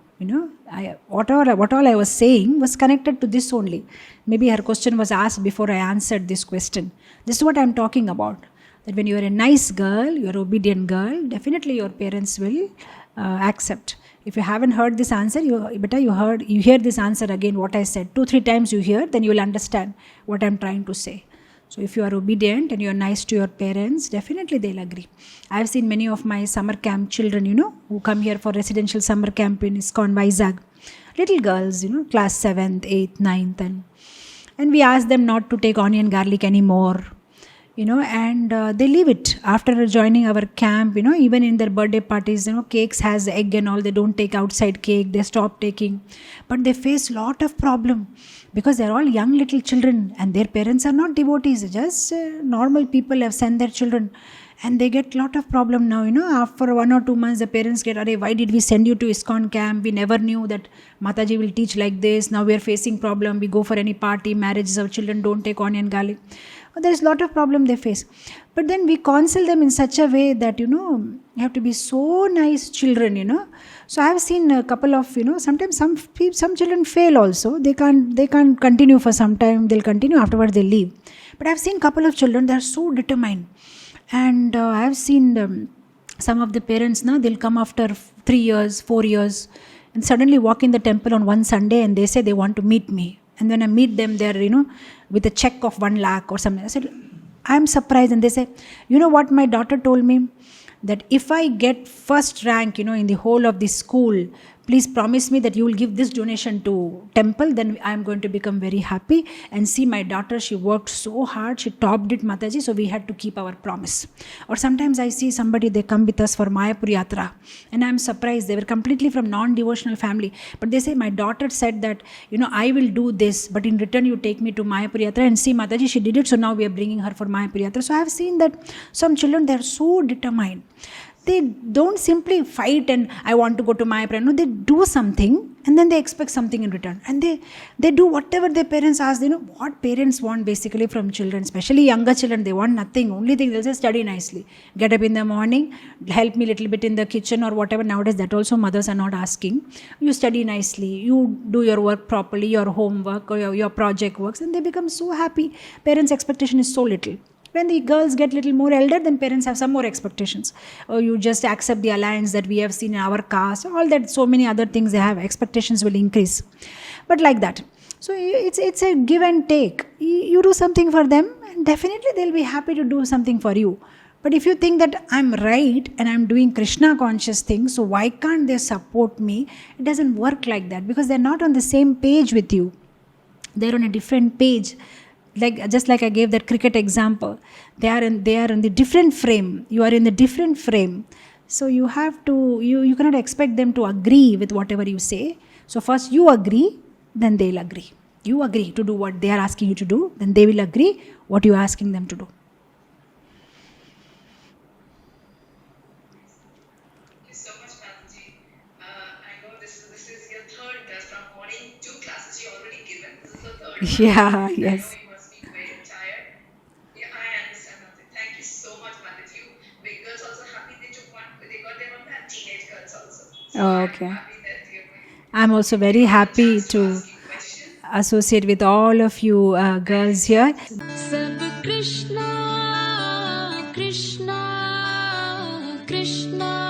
What all I was saying was connected to this only. Maybe her question was asked before I answered this question. This is what I'm talking about. That when you are a nice girl, you are an obedient girl, definitely your parents will accept. If you haven't heard this answer, you hear this answer again, what I said. 2-3 times you hear, then you will understand what I'm trying to say. So if you are obedient and you are nice to your parents, definitely they'll agree. I've seen many of my summer camp children, who come here for residential summer camp in ISKCON Vizag. little girls, class 7th, 8th, 9th, and we ask them not to take onion garlic anymore, and they leave it after joining our camp. Even in their birthday parties, cakes has egg and all, they don't take outside cake, they stop taking. But they face lot of problem because they're all young little children and their parents are not devotees, just normal people have sent their children, and they get lot of problem now. After 1 or 2 months the parents get, "Arey, why did we send you to ISKCON camp? We never knew that Mataji will teach like this. Now we are facing problem. We go for any party, marriages, our children don't take onion garlic." There's a lot of problem they face. But then we counsel them in such a way that, you have to be so nice children. So I have seen a couple of, sometimes some children fail also. They can't continue for some time. They'll continue, afterwards they leave. But I've seen couple of children, they're so determined. And I've seen some of the parents now, they'll come after 3 years, 4 years, and suddenly walk in the temple on one Sunday and they say they want to meet me. And when I meet them, they're, with a check of 1 lakh or something. I said, I'm surprised. And they say, "You know what my daughter told me? That if I get first rank, in the whole of the school, please promise me that you will give this donation to temple, then I am going to become very happy. And see, my daughter, she worked so hard, she topped it, Mataji, so we had to keep our promise." Or sometimes I see somebody, they come with us for Mayapur Yatra, and I am surprised, they were completely from non-devotional family, but they say, "My daughter said that, I will do this, but in return you take me to Mayapur Yatra, and see, Mataji, she did it, so now we are bringing her for Mayapur Yatra." So I have seen that some children, they are so determined. They don't simply fight and I want to go to Mayapur. No, they do something and then they expect something in return. And they do whatever their parents ask. What parents want basically from children, especially younger children, they want nothing. Only thing they'll say, study nicely. Get up in the morning, help me a little bit in the kitchen or whatever. Nowadays that also mothers are not asking. You study nicely, you do your work properly, your homework or your project works, and they become so happy. Parents' expectation is so little. When the girls get little more elder, then parents have some more expectations. Oh, you just accept the alliance that we have seen in our caste, all that, so many other things they have, expectations will increase. But like that. So it's a give and take. You do something for them and definitely they'll be happy to do something for you. But if you think that I'm right and I'm doing Krishna conscious things, so why can't they support me? It doesn't work like that because they're not on the same page with you. They're on a different page. Just like I gave that cricket example, they are in the different frame. You are in the different frame, so you have to you cannot expect them to agree with whatever you say. So first you agree, then they'll agree. You agree to do what they are asking you to do, then they will agree what you are asking them to do. Thank you so much, Mataji. I know this is your third test from morning. 2 classes you already given. This is the third one. Yeah, yes. Okay. I'm also very happy to associate with all of you girls here. Sab Krishna, Krishna, Krishna.